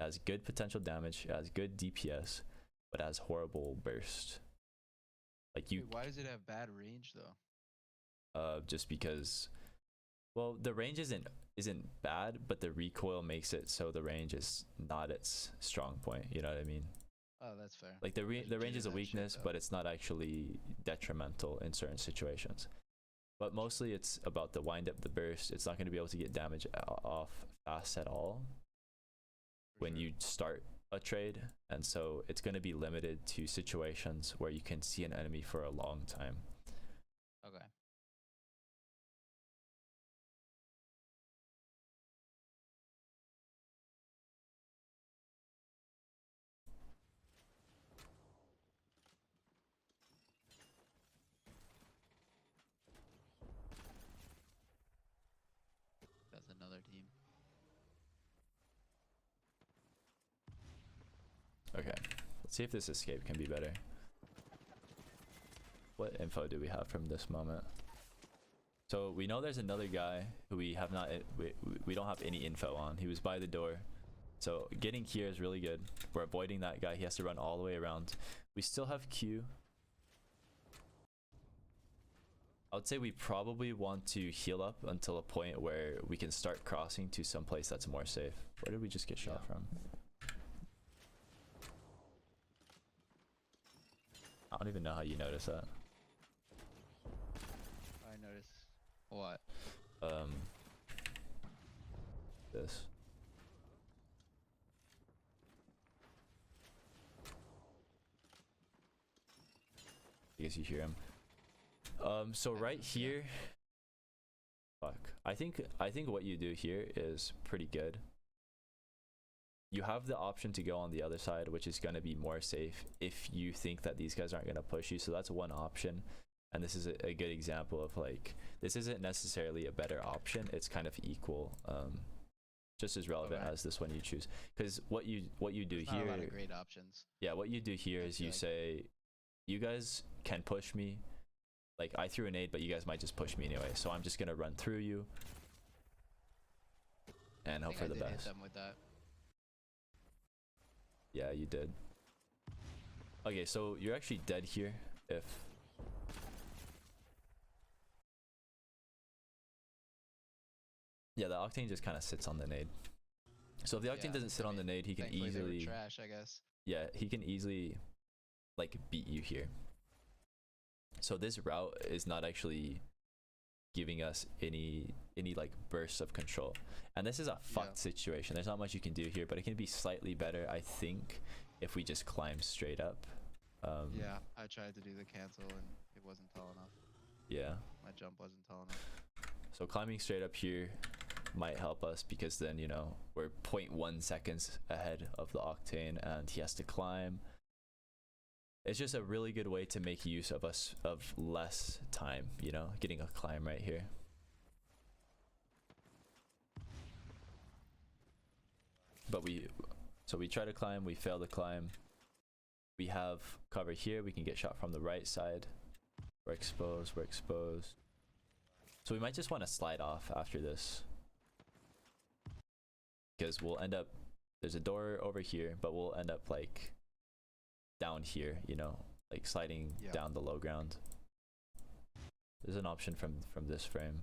has good potential damage, has good DPS, but has horrible burst. Like you. Wait, why does it have bad range though? Just because, well, the range isn't bad, but the recoil makes it so the range is not its strong point. You know what I mean? Oh, that's fair. Like the range is a that weakness, shit, but it's not actually detrimental in certain situations. But mostly it's about the wind up, the burst. It's not going to be able to get damage off fast at all when you start a trade, and so it's going to be limited to situations where you can see an enemy for a long time. Okay. That's another team. Okay, let's see if this escape can be better. What info do we have from this moment? So we know there's another guy who we have not, we don't have any info on. He was by the door. So getting here is really good. We're avoiding that guy. He has to run all the way around. We still have Q. I would say we probably want to heal up until a point where we can start crossing to some place that's more safe. Where did we just get shot from? I don't even know how you notice that. I noticed. What? This. I guess you hear him. So right here, fuck. I think what you do here is pretty good. You have the option to go on the other side, which is going to be more safe if you think that these guys aren't going to push you. So that's one option. And this is a good example of like, this isn't necessarily a better option. It's kind of equal, just as relevant as this one you choose. Because what you do There's here, not a lot of great options. yeah, what you do here is you say, you guys can push me. Like I threw a nade, but you guys might just push me anyway. So I'm just going to run through you and hope for the best. Hit them with that. Yeah, you did. Okay, so you're actually dead here if... Yeah, the Octane just kind of sits on the nade. So if the Octane doesn't sit on the nade, he can easily... trash, I guess. Yeah, he can easily like beat you here. So this route is not actually giving us any like bursts of control, and this is a fucked situation. There's not much you can do here, but it can be slightly better, I think, if we just climb straight up. Yeah, I tried to do the cancel and it wasn't tall enough. Yeah, my jump wasn't tall enough. So climbing straight up here might help us, because then, you know, we're 0.1 seconds ahead of the Octane and he has to climb. It's just a really good way to make use of less time, you know, getting a climb right here. But we try to climb, we fail to climb. we have cover here. We can get shot from the right side. We're exposed. We're exposed. So we might just want to slide off after this, because we'll end up, there's a door over here, but we'll end up like down here, you know, like sliding down the low ground. There's an option from this frame.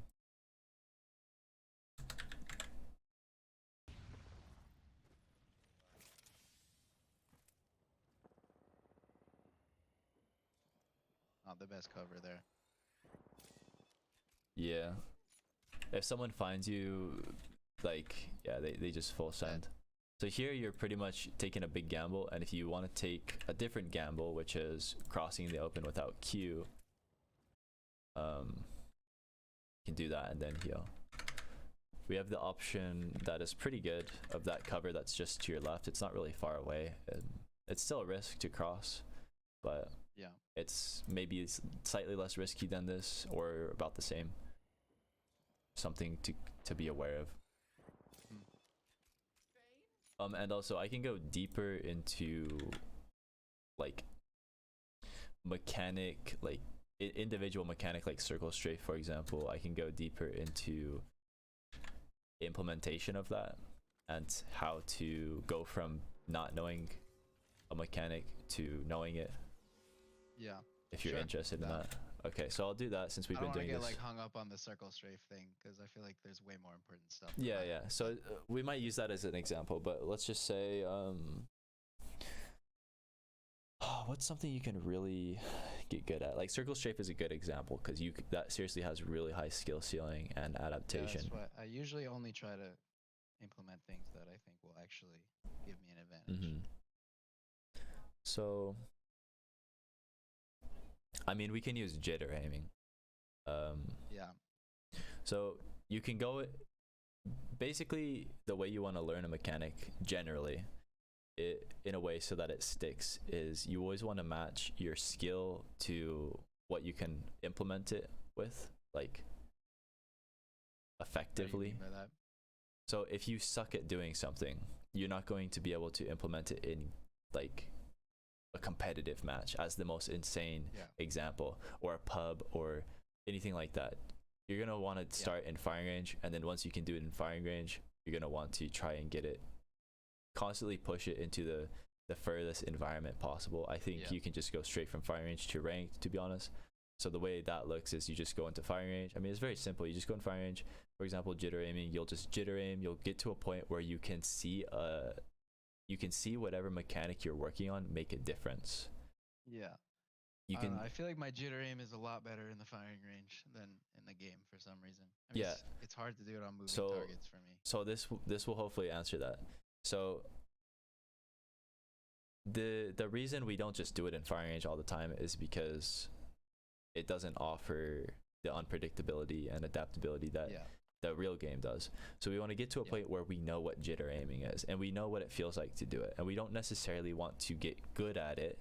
Not the best cover there. Yeah. If someone finds you, like, yeah, they just full send. So here you're pretty much taking a big gamble, and if you want to take a different gamble, which is crossing the open without Q, you can do that and then heal. We have the option that is pretty good of that cover that's just to your left. It's not really far away. It's still a risk to cross, but yeah, it's maybe slightly less risky than this, or about the same. Something to be aware of. And also I can go deeper into like mechanic, like individual mechanic, like circle strafe, for example. I can go deeper into implementation of that and how to go from not knowing a mechanic to knowing it. Yeah. If you're interested in that. Okay, so I'll do that since we've been doing this. I don't want to get like hung up on the circle strafe thing, because I feel like there's way more important stuff. Yeah, yeah. So we might use that as an example, but let's just say, what's something you can really get good at? Like circle strafe is a good example, because that seriously has really high skill ceiling and adaptation. Yeah, that's why I usually only try to implement things that I think will actually give me an advantage. So, I mean, we can use jitter aiming. Yeah. So you can go, basically the way you want to learn a mechanic generally, in a way so that it sticks, is you always want to match your skill to what you can implement it with, like effectively. What do you mean by that? So if you suck at doing something, you're not going to be able to implement it in like a competitive match as the most insane example, or a pub or anything like that. You're gonna want to start in firing range, and then once you can do it in firing range, you're gonna want to try and get it, constantly push it into the furthest environment possible. I think you can just go straight from firing range to ranked, to be honest. So the way that looks is you just go into firing range. I mean, it's very simple. You just go in firing range. For example, jitter aiming, you'll just jitter aim. You'll get to a point where you can see whatever mechanic you're working on make a difference. Yeah. You can. I feel like my jitter aim is a lot better in the firing range than in the game for some reason. I mean, it's hard to do it on moving targets for me. So this will hopefully answer that. So the reason we don't just do it in firing range all the time is because it doesn't offer the unpredictability and adaptability that the real game does. So we want to get to a point where we know what jitter aiming is, and we know what it feels like to do it, and we don't necessarily want to get good at it.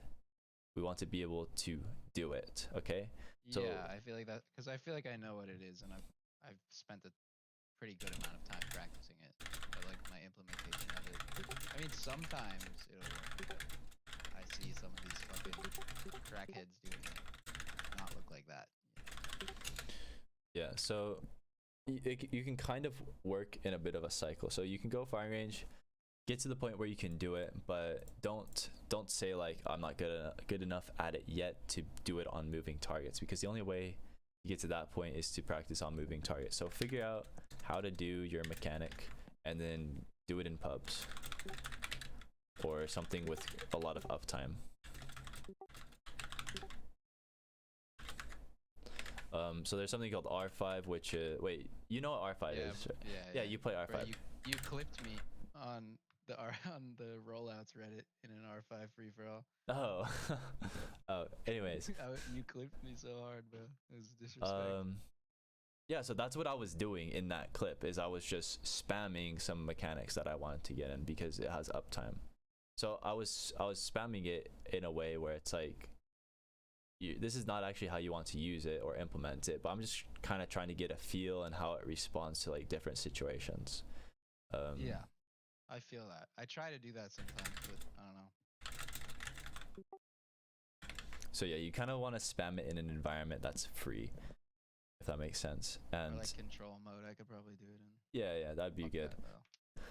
We want to be able to do it. Okay. So, yeah, I feel like that, because I feel like I know what it is, and I've spent a pretty good amount of time practicing it. I like my implementation of it. I mean, sometimes it'll work, but I see some of these fucking crackheads doing it not look like that. Yeah, so you can kind of work in a bit of a cycle. So you can go firing range, get to the point where you can do it, but don't say like, I'm not good enough at it yet to do it on moving targets, because the only way you get to that point is to practice on moving targets. So figure out how to do your mechanic and then do it in pubs or something with a lot of uptime. So there's something called R5, which wait, you know what R5 is? Right? Yeah, you play R5. Bro, you clipped me on the rollouts Reddit in an R5 free for all. Oh, anyways. You clipped me so hard, bro. It was disrespectful. Yeah, so that's what I was doing in that clip, is I was just spamming some mechanics that I wanted to get in because it has uptime. So I was spamming it in a way where it's like, this is not actually how you want to use it or implement it, but I'm just kind of trying to get a feel and how it responds to like different situations. Yeah, I feel that. I try to do that sometimes, but I don't know. So yeah, you kind of want to spam it in an environment that's free, if that makes sense. And Or like control mode, I could probably do it in. yeah, that'd be Fuck good. that, though.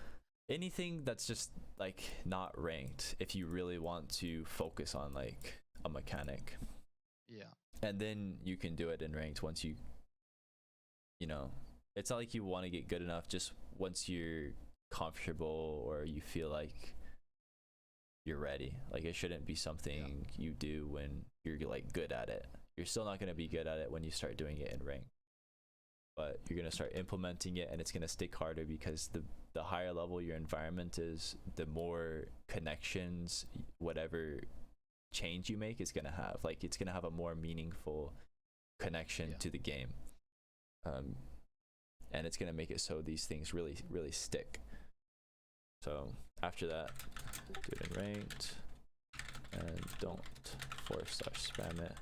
Anything that's just like not ranked, if you really want to focus on like a mechanic, Yeah. and then you can do it in ranked once you know, it's not like you want to get good enough just once you're comfortable or you feel like you're ready. Like it shouldn't be something you do when you're like good at it. You're still not going to be good at it when you start doing it in rank, but you're going to start implementing it and it's going to stick harder because the higher level your environment is, the more connections whatever change you make is going to have. Like it's going to have a more meaningful connection to the game. And it's going to make it so these things really stick. So after that, do it in ranked and don't 4-star spam it.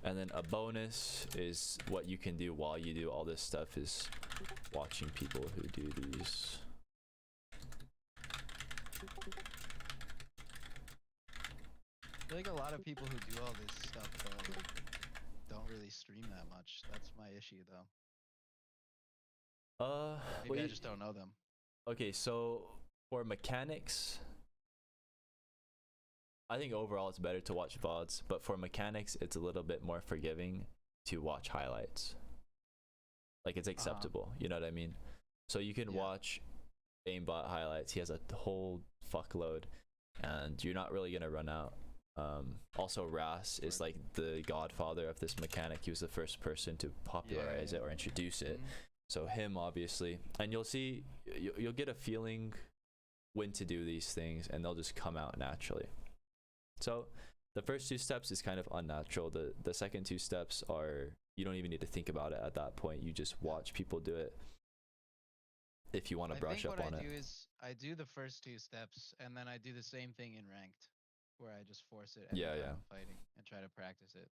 And then a bonus is what you can do while you do all this stuff is watching people who do these. I feel like a lot of people who do all this stuff though, like, don't really stream that much. That's my issue though. Maybe I just don't know them. Okay, so for mechanics, I think overall it's better to watch VODs, but for mechanics, it's a little bit more forgiving to watch highlights. Like it's acceptable, you know what I mean? So you can watch aimbot highlights. He has a whole fuckload, and you're not really gonna run out. Also, Ras is like the godfather of this mechanic. He was the first person to popularize it or introduce it. So him, obviously, and you'll see, you'll get a feeling when to do these things, and they'll just come out naturally. So the first 2 steps is kind of unnatural. The second 2 steps are, you don't even need to think about it at that point. You just watch people do it if you want to brush up on it. What I do is I do the first 2 steps and then I do the same thing in ranked, where I just force it every time I'm fighting and try to practice it.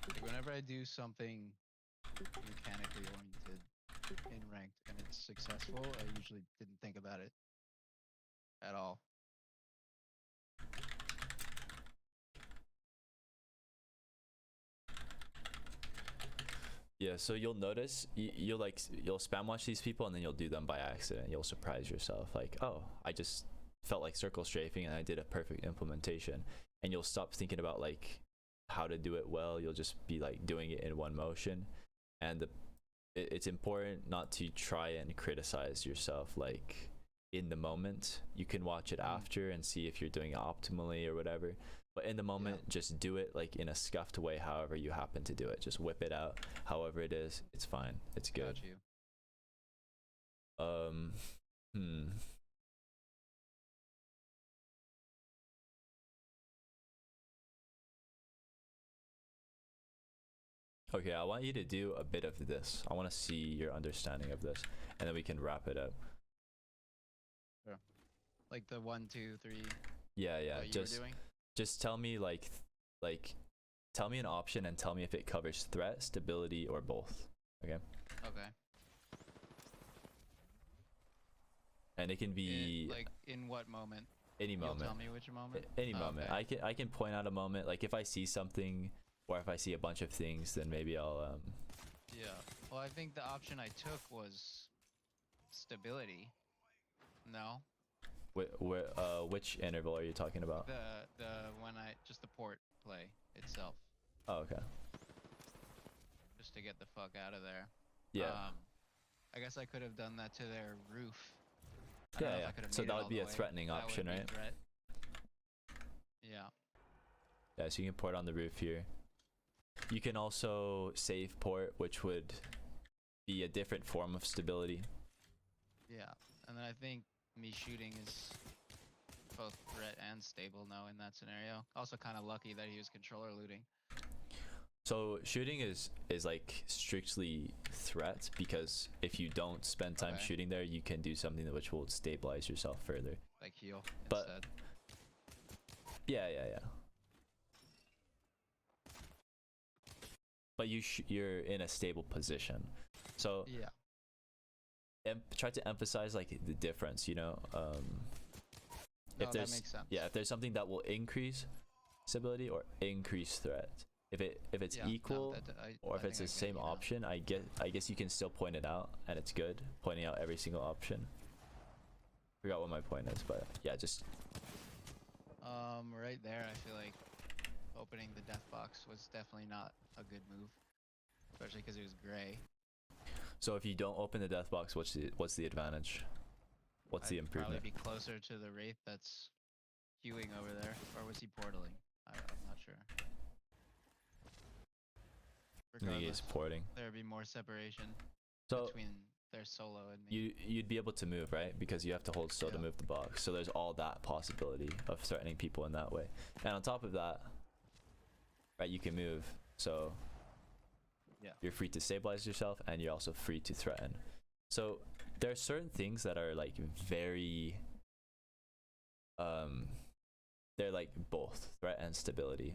Like whenever I do something mechanically oriented in ranked and it's successful, I usually didn't think about it at all. Yeah, so you'll notice you'll spam watch these people and then you'll do them by accident. You'll surprise yourself like, oh, I just felt like circle strafing and I did a perfect implementation. And you'll stop thinking about like how to do it well. You'll just be like doing it in one motion. And it's important not to try and criticize yourself like in the moment. You can watch it after and see if you're doing it optimally or whatever. But in the moment, just do it like in a scuffed way, however you happen to do it. Just whip it out, however it is. It's fine. It's good. Got you. Okay, I want you to do a bit of this. I want to see your understanding of this, and then we can wrap it up. Sure. Like the 1, 2, 3. Yeah. Just Just tell me tell me an option and tell me if it covers threat, stability, or both. Okay. Okay. And it can be like in what moment? Any moment. You'll tell me which moment. Any moment. Okay. I can point out a moment. Like if I see something, or if I see a bunch of things, then maybe I'll Yeah. Well, I think the option I took was stability. No. Which interval are you talking about? The when I just the port play itself. Oh, okay. Just to get the fuck out of there. Yeah. I guess I could have done that to their roof. Yeah. So that would be a threatening option, right? Yeah. Yeah, so you can port on the roof here. You can also save port, which would be a different form of stability. Yeah, and then I think me shooting is both threat and stable now in that scenario. Also kind of lucky that he was controller looting. So shooting is like strictly threat, because if you don't spend time Okay. shooting there, you can do something that which will stabilize yourself further. Like heal But- instead. Yeah. But you're in a stable position, so Yeah. try to emphasize like the difference, you know. No, If that there's makes sense. if there's something that will increase stability or increase threat, if it's Yeah, no, equal, or if I it's the think I get same you now. option, I guess you can still point it out, and it's good pointing out every single option. Forgot what my point is, but yeah, just Right there, I feel like opening the death box was definitely not a good move, especially because it was gray. so if you don't open the death box, what's the advantage? What's the I'd improvement? Probably be closer to the wraith that's queuing over there, or was he portaling? I'm not sure. I think Regardless, it's porting. there'd be more separation So between their solo and me. you'd be able to move, right? Because you have to hold still to Yeah. move the box. So there's all that possibility of threatening people in that way. And on top of that, right, you can move. So Yeah. you're free to stabilize yourself, and you're also free to threaten. So there are certain things that are like very they're like both threat and stability.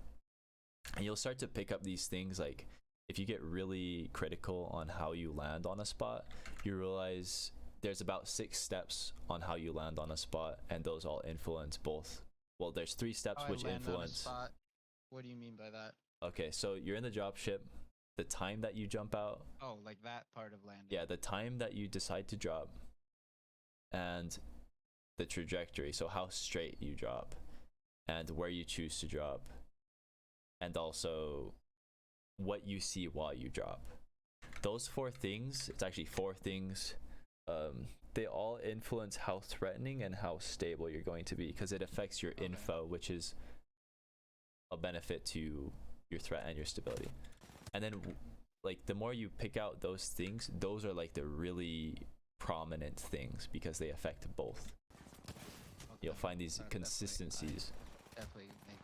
And you'll start to pick up these things, like if you get really critical on how you land on a spot, you realize there's about 6 steps on how you land on a spot, and those all influence both. Well, there's 3 steps Oh, I which land on a influence. spot. What do you mean by that? Okay, so you're in the dropship. The time that you jump out, Oh, like that part of landing. yeah, the time that you decide to drop, and the trajectory, so how straight you drop, and where you choose to drop, and also what you see while you drop. Those 4 things, it's actually 4 things, they all influence how threatening and how stable you're going to be, because it affects your Okay. info, which is a benefit to your threat and your stability. And then like the more you pick out those things, those are like the really prominent things, because they affect both. Okay. You'll find these Definitely, consistencies. Definitely make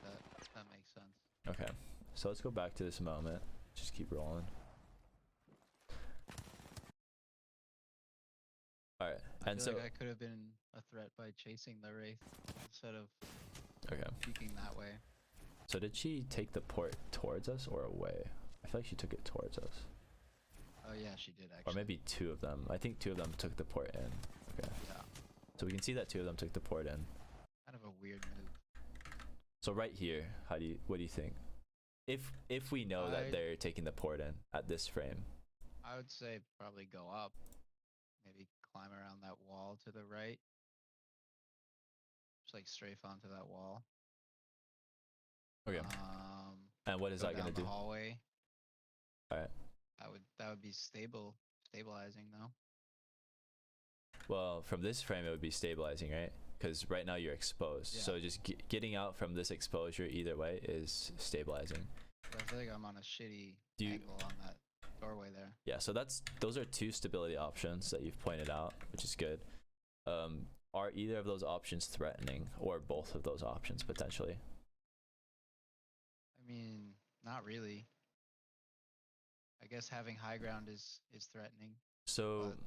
that makes sense. Okay, so let's go back to this moment. Just keep rolling. All right, I and feel so like I could have been a threat by chasing the wraith instead of okay, peeking that way. so did she take the port towards us or away? I feel like she took it towards us, Oh yeah, she did actually. or maybe 2 of them. I think 2 of them took the port in. Okay, Yeah. so we can see that 2 of them took the port in. Kind of a weird move. So right here, what do you think? If we know that I- they're taking the port in at this frame, I would say probably go up. Maybe climb around that wall to the right. Just like strafe onto that wall. okay. And what is Go that gonna down the do? hallway. All right. That would be stabilizing though. Well, from this frame, it would be stabilizing, right? Because right now you're exposed. Yeah. So just getting out from this exposure either way is stabilizing. But I feel like I'm on a shitty Do you- angle on that doorway there. Yeah. So those are 2 stability options that you've pointed out, which is good. Are either of those options threatening, or both of those options potentially? I mean, not really. I guess having high ground is threatening. So But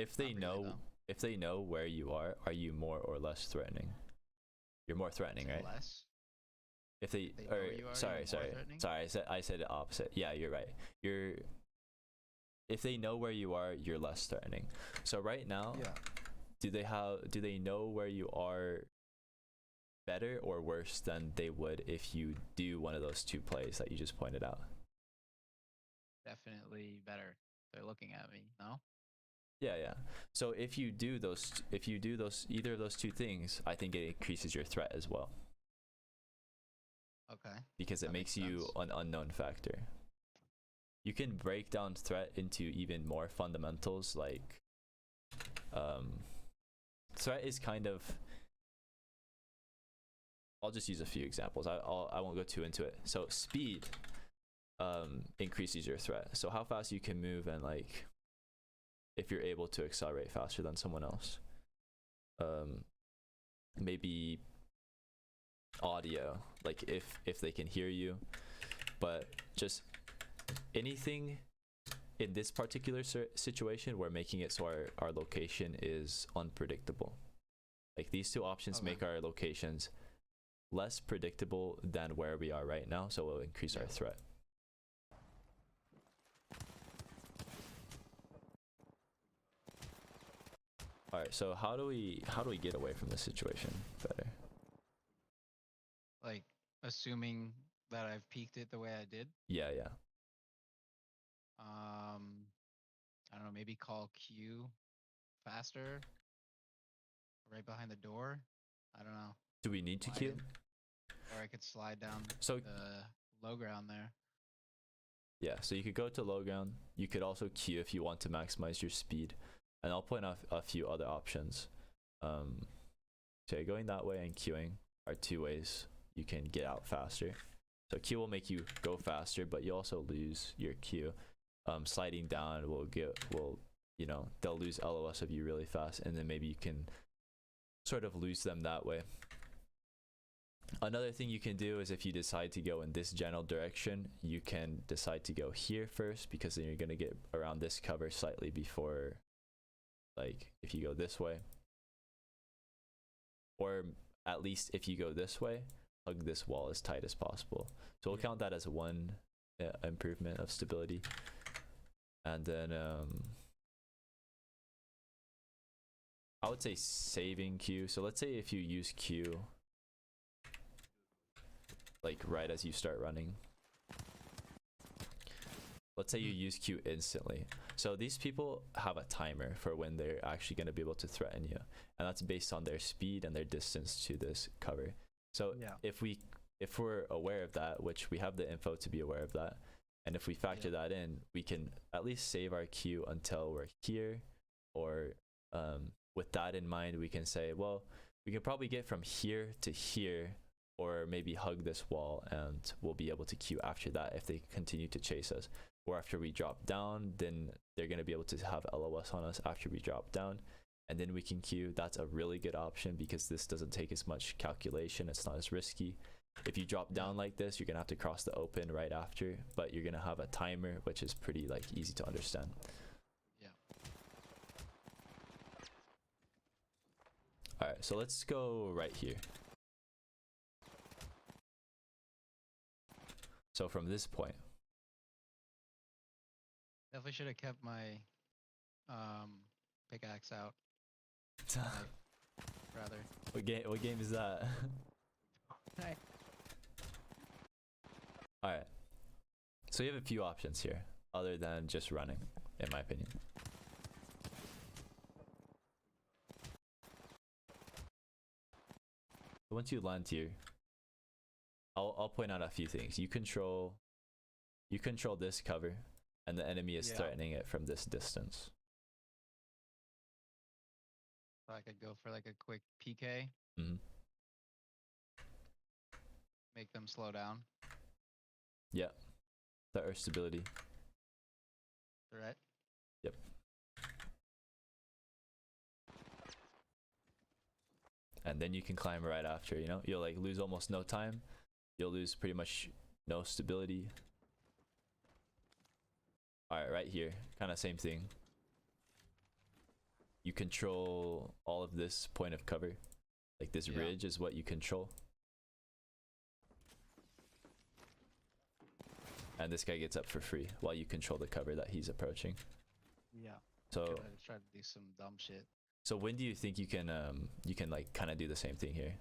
if they not really, know though. if they know where you are you more or less threatening? You're more threatening, Say right? less. If they, They know where or you are, sorry, you're more sorry, threatening? sorry, I said it opposite. Yeah, you're right. If they know where you are, you're less threatening. So right now, Yeah. do they know where you are better or worse than they would if you do one of those 2 plays that you just pointed out? Definitely better. They're looking at me. No. Yeah. So if you do either of those 2 things, I think it increases your threat as well, Okay. because it That makes makes you sense. an unknown factor. You can break down threat into even more fundamentals, like threat is kind of, I'll just use a few examples. I won't go too into it. So speed increases your threat. So how fast you can move, and like if you're able to accelerate faster than someone else. maybe audio, like if they can hear you, but just anything in this particular situation, we're making it so our location is unpredictable. Like these two options Okay. make our locations less predictable than where we are right now, so it'll increase our threat. All right, so how do we get away from this situation better? Like, assuming that I've peaked it the way I did. Yeah. I don't know, maybe call Q faster, right behind the door. I don't know. Do we need to queue? Widen. Or I could slide down So the low ground there. yeah, so you could go to low ground. You could also queue if you want to maximize your speed. And I'll point out a few other options. So yeah, going that way and queuing are two ways you can get out faster. So queue will make you go faster, but you also lose your queue. Sliding down will they'll lose LOS of you really fast, and then maybe you can sort of lose them that way. Another thing you can do is if you decide to go in this general direction, you can decide to go here first, because then you're going to get around this cover slightly before, like if you go this way. Or at least if you go this way, hug this wall as tight as possible. So we'll count that as one improvement of stability. And then I would say saving Q. So let's say if you use Q like right as you start running. Let's say you use Q instantly. So these people have a timer for when they're actually going to be able to threaten you, and that's based on their speed and their distance to this cover. So Yeah. if we're aware of that, which we have the info to be aware of that, and if we factor that in, we can at least save our Q until we're here, or with that in mind, we can say, well, we can probably get from here to here, or maybe hug this wall, and we'll be able to queue after that if they continue to chase us. Or after we drop down, then they're going to be able to have LOS on us after we drop down, and then we can queue. That's a really good option because this doesn't take as much calculation. It's not as risky. If you drop down like this, you're going to have to cross the open right after, but you're going to have a timer, which is pretty like easy to understand. Yeah. All right, so let's go right here. So from this point, Definitely should have kept my pickaxe out. Rather. what game is that? Hey. All right. So you have a few options here other than just running, in my opinion. Once you land here, I'll point out a few things. You control this cover, and the enemy is threatening it from this distance. So I could go for like a quick PK. Mm-hmm. Make them slow down. Yeah. That or stability. Threat. Yep. And then you can climb right after, you know? You'll like lose almost no time. You'll lose pretty much no stability. Alright, right here. Kind of same thing. You control all of this point of cover. Like this ridge is what you control. And this guy gets up for free while you control the cover that he's approaching. Yeah. So try to do some dumb shit. So when do you think you can like kind of do the same thing here?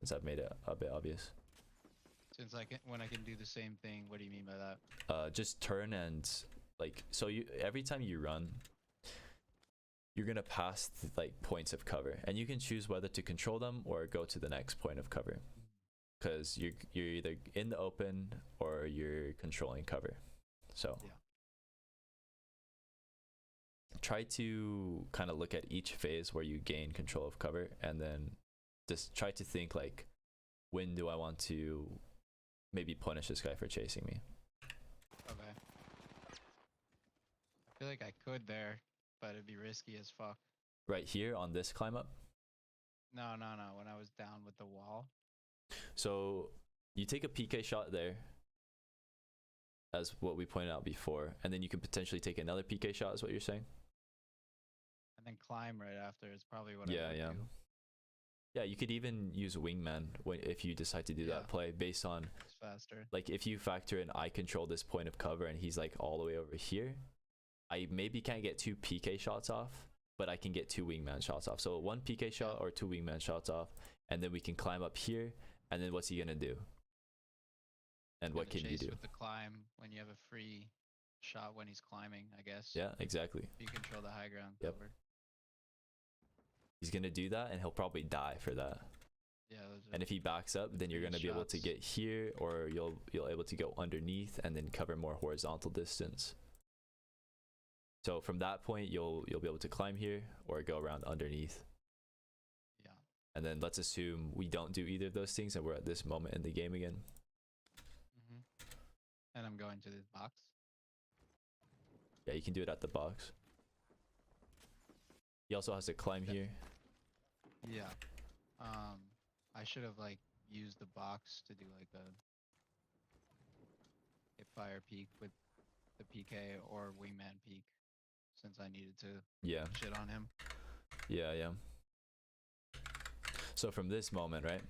Since I've made it a bit obvious. Since when I can do the same thing, what do you mean by that? Just turn and like, so you every time you run, you're gonna pass like points of cover, and you can choose whether to control them or go to the next point of cover, because you're either in the open or you're controlling cover. So try to kind of look at each phase where you gain control of cover, and then just try to think like, when do I want to maybe punish this guy for chasing me? Okay. I feel like I could there, but it'd be risky as fuck. Right here on this climb up? No, no, no. When I was down with the wall. So you take a PK shot there, as what we pointed out before, and then you can potentially take another PK shot, is what you're saying? And then climb right after is probably what Yeah, I would yeah. do. Yeah, you could even use wingman if you decide to do Yeah. that play based on, It's faster. like, if you factor in I control this point of cover and he's like all the way over here, I maybe can't get 2 PK shots off, but I can get 2 wingman shots off. So 1 PK shot or 2 wingman shots off, and then we can climb up here, and then what's he gonna do? And what Gonna can you chase do? with the climb when you have a free shot when he's climbing, I guess. Yeah, exactly. You control the high ground Yep. cover. He's gonna do that, and he'll probably die for that. Yeah. Those are And if he backs up, then you're free gonna be able to shots. get here, or you'll able to go underneath and then cover more horizontal distance. So from that point, you'll be able to climb here or go around underneath. Yeah. And then let's assume we don't do either of those things, and we're at this moment in the game again. And I'm going to this box. Yeah, you can do it at the box. He also has to climb here. Yeah. I should have like used the box to do like a hip fire peek with the PK or wingman peek, since I needed to Yeah, shit on him. yeah, yeah. So from this moment, right?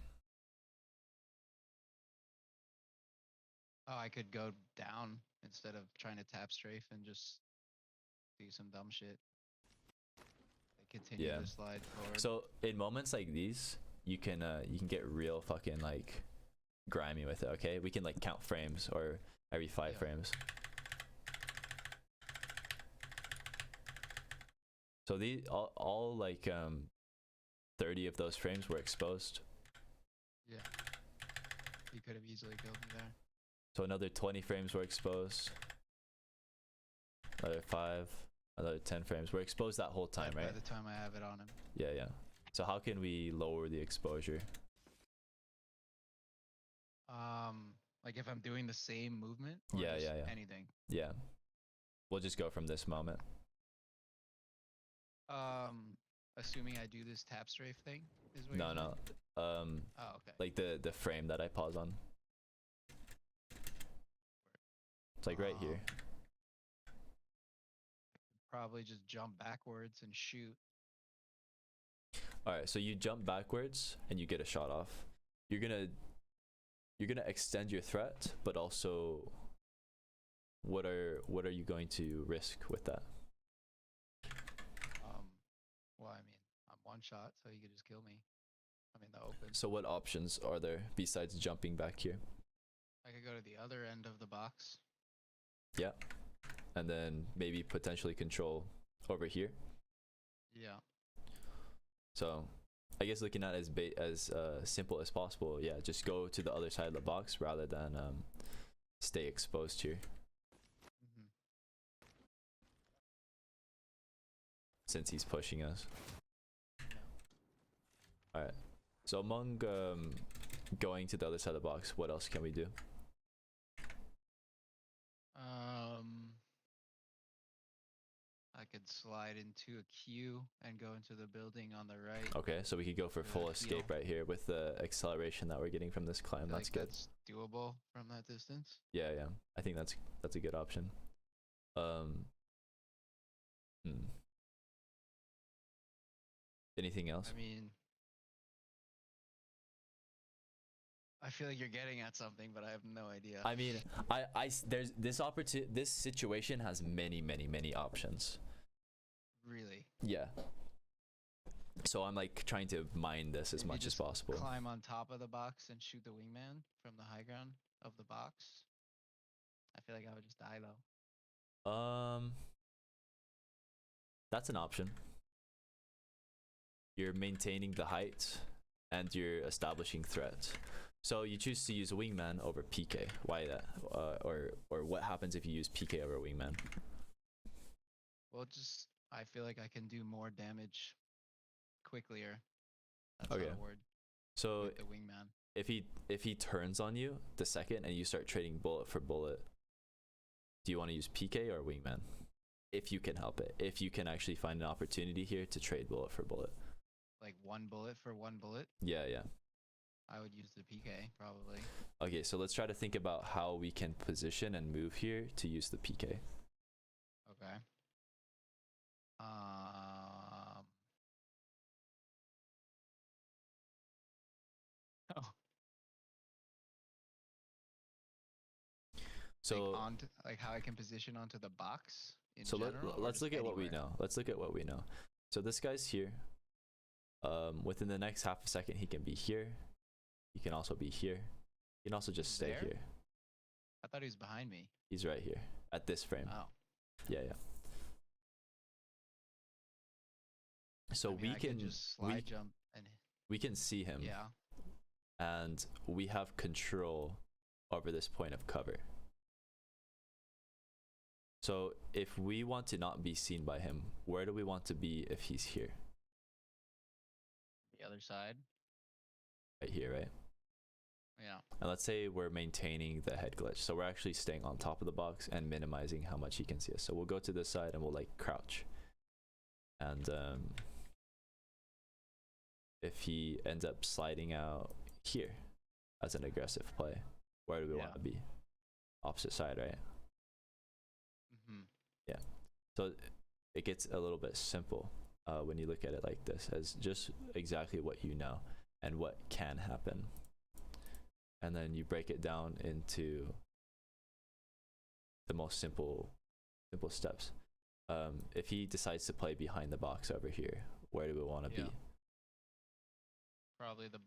Oh, I could go down instead of trying to tap strafe and just do some dumb shit. Like continue Yeah. to slide forward. So in moments like these, you can get real fucking like grimy with it. Okay, we can like count frames or every 5 Yeah. frames. So these all like 30 of those frames were exposed. Yeah. You could have easily killed me there. So another 20 frames were exposed. Another 5, another 10 frames. We're exposed that whole time, By right? the time I have it on him. Yeah, yeah. So how can we lower the exposure? Like if I'm doing the same movement or Yeah, just yeah, yeah. anything. Yeah. We'll just go from this moment. Assuming I do this tap strafe thing is what No, you're no. saying? Oh, okay. Like the frame that I pause on. It's like right here. Probably just jump backwards and shoot. All right, so you jump backwards and you get a shot off. You're gonna extend your threat, but also what are you going to risk with that? Well, I mean, I'm one shot, so he could just kill me. I'm in the open. So what options are there besides jumping back here? I could go to the other end of the box. Yeah, and then maybe potentially control over here. Yeah. So I guess looking at it as simple as possible, yeah, just go to the other side of the box rather than stay exposed here. Mm-hmm. Since he's pushing us. All right. So among going to the other side of the box, what else can we do? I could slide into a queue and go into the building on the right. Okay, so we could go for For full that escape heal. right here with the acceleration that we're getting from this I climb. feel That's like good. that's doable from that distance. Yeah, yeah. I think that's a good option. Anything else? I mean, I feel like you're getting at something, but I have no idea. I mean, there's this opportunity. This situation has many options. Really. Yeah. So I'm like trying to mine this as Maybe much as just possible. Climb on top of the box and shoot the wingman from the high ground of the box. I feel like I would just die though. That's an option. You're maintaining the height and you're establishing threat. So you choose to use wingman over PK. Why that? Or what happens if you use PK over wingman? Well, just I feel like I can do more damage quicklier. That's Okay. not a word. So With the wingman. if he turns on you the second and you start trading bullet for bullet, do you want to use PK or wingman? If you can help it. If you can actually find an opportunity here to trade bullet for bullet. like 1 bullet for 1 bullet, Yeah, yeah. I would use the PK probably. Okay, so let's try to think about how we can position and move here to use the PK. Okay. Um. Oh, So like onto like how I can position onto the box in so general. let's look at what we anywhere? know. Let's look at what we know. So this guy's here. Within the next half a second, he can be here. He can also be here. He can also just He's stay there? here. I thought he was behind me. He's right here at this frame. Oh. Yeah, yeah. So I mean, we I could can just slide jump and we can see him. yeah. And we have control over this point of cover. So if we want to not be seen by him, where do we want to be if he's here? The other side. Right here, right? Yeah. And let's say we're maintaining the head glitch. So we're actually staying on top of the box and minimizing how much he can see us. So we'll go to this side and we'll like crouch. And if he ends up sliding out here as an aggressive play, where do we want to be? Opposite side, right? Mm-hmm. Yeah. So it gets a little bit simple when you look at it like this, as just exactly what you know and what can happen. And then you break it down into the most simple steps. If he decides to play behind the box over here, where do we want to be? Probably the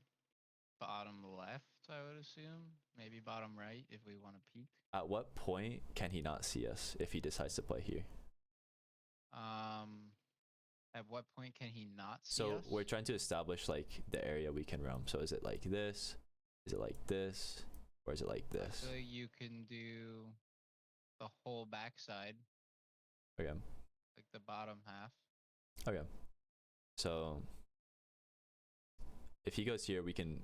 bottom left, I would assume. Maybe bottom right if we want to peek. At what point can he not see us if he decides to play here? At what point can he not see So us? we're trying to establish like the area we can roam. So is it like this? Is it like this? Or is it like this? So you can do the whole backside. Okay. Like the bottom half. Okay. So if he goes here, we can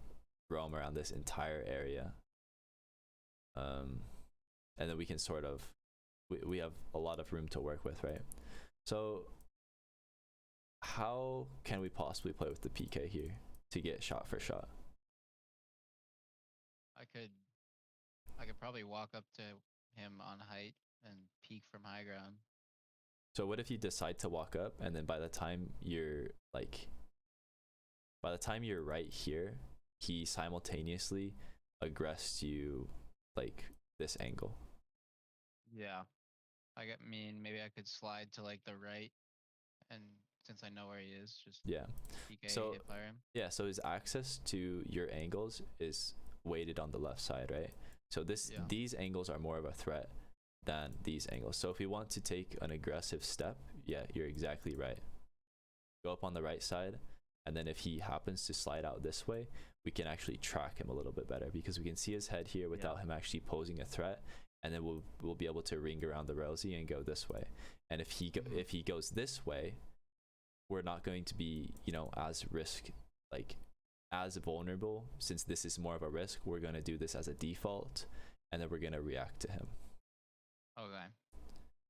roam around this entire area. And then we can sort of, we have a lot of room to work with, right? So how can we possibly play with the PK here to get shot for shot? I could probably walk up to him on height and peek from high ground. So what if you decide to walk up and then by the time you're right here, he simultaneously aggressed you like this angle? Yeah. mean, maybe I could slide to like the right, and since I know where he is, just PK So hit fire him. yeah, so his access to your angles is weighted on the left side, right? So these angles are more of a threat than these angles. So if we want to take an aggressive step, yeah, you're exactly right. Go up on the right side, and then if he happens to slide out this way, we can actually track him a little bit better because we can see his head here without him actually posing a threat, and then we'll be able to ring around the Rosie and go this way. And if he goes this way, we're not going to be, as as vulnerable. Since this is more of a risk, we're going to do this as a default, and then we're going to react to him. Okay.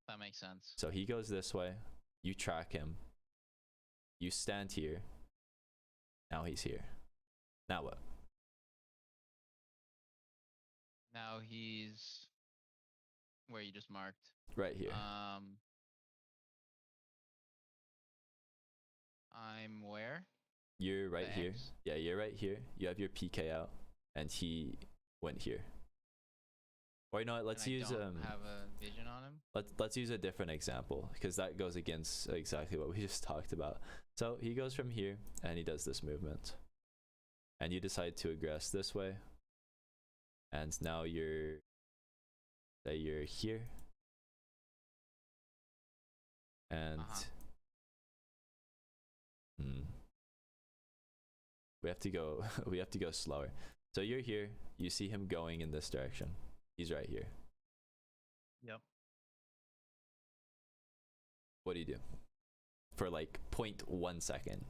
That makes sense. So he goes this way, you track him, you stand here, now he's here. Now what? Now he's where you just marked. Right here. I'm where? You're right here. X? Yeah, you're right here. You have your PK out, and he went here. Or you know what? Let's use have a vision on him. Let's use a different example because that goes against exactly what we just talked about. So he goes from here and he does this movement, and you decide to aggress this way, and now you're here, and we have to go slower. So you're here, you see him going in this direction. He's right here. Yep. What do you do? For like 0.1 second.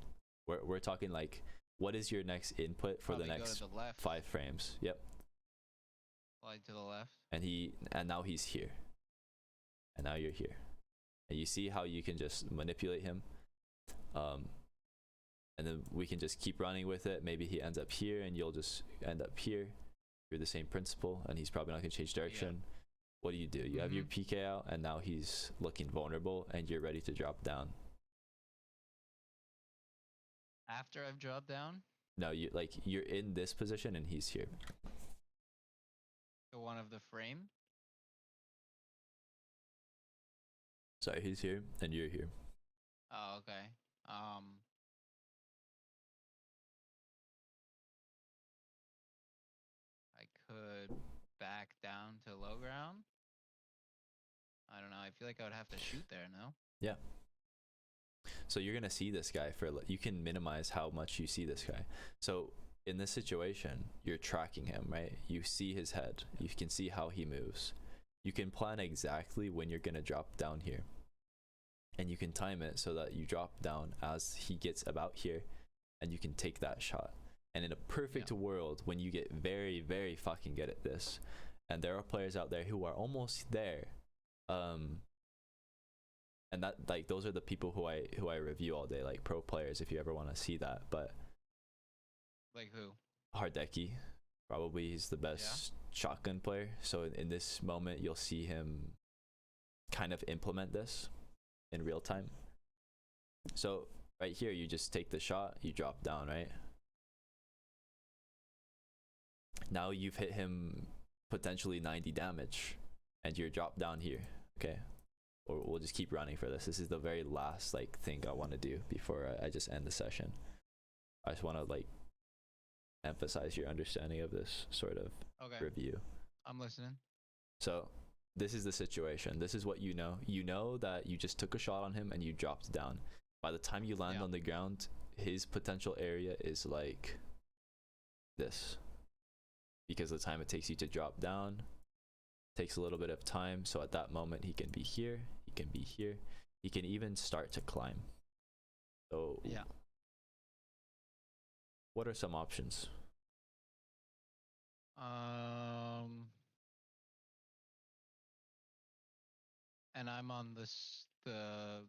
We're talking like, what is your next input for Probably the next 5 frames? Yep. Slide to the left. And now he's here. And now you're here. And you see how you can just manipulate him. And then if he decides to play here, where do we want to be? Where do we want to be? Probably go to the left. Yep. And now he's here. And now you're here. And now you're here. And you see how you can just manipulate him. And you see how you can just manipulate him. And you see how you can just and then we can just keep running with it. Maybe he ends up here and you'll just end up here through the same principle, and he's probably not going to change direction. What do? You have your PK out, and now he's looking vulnerable, and you're ready to drop down. After I've dropped down? No, you're in this position, and he's here. The one of the frame? Sorry, he's here, and you're here. Oh, okay. I could back down to low ground. I don't know. I feel like I would have to shoot there, no? Yeah. So you're gonna see this guy you can minimize how much you see this guy. So in this situation, you're tracking him, right? You see his head. You can see how he moves. You can plan exactly when you're gonna drop down here. And you can time it so that you drop down as he gets about here, and you can take that shot. And in a perfect world, when you get very, very fucking good at this, and there are players out there who are almost there, and that, like, those are the people who I review all day, like pro players, if you ever want to see that. But like who? Hardeki, probably he's the best shotgun player. So in this moment, you'll see him kind of implement this in real time. So right here, you just take the shot, you drop down, right? Now you've hit him potentially 90 damage, and you're dropped down here, okay? Or we'll just keep running for this. This is the very last like thing I want to do before I just end the session. I just want to like emphasize your understanding of this sort of review. I'm listening. So this is the situation. This is what you know. You know that you just took a shot on him and you dropped down. By the time you land on the ground, his potential area is like this. Because the time it takes you to drop down takes a little bit of time. So at that moment, he can be here, he can be here, he can even start to climb. So what are some options? And I'm on the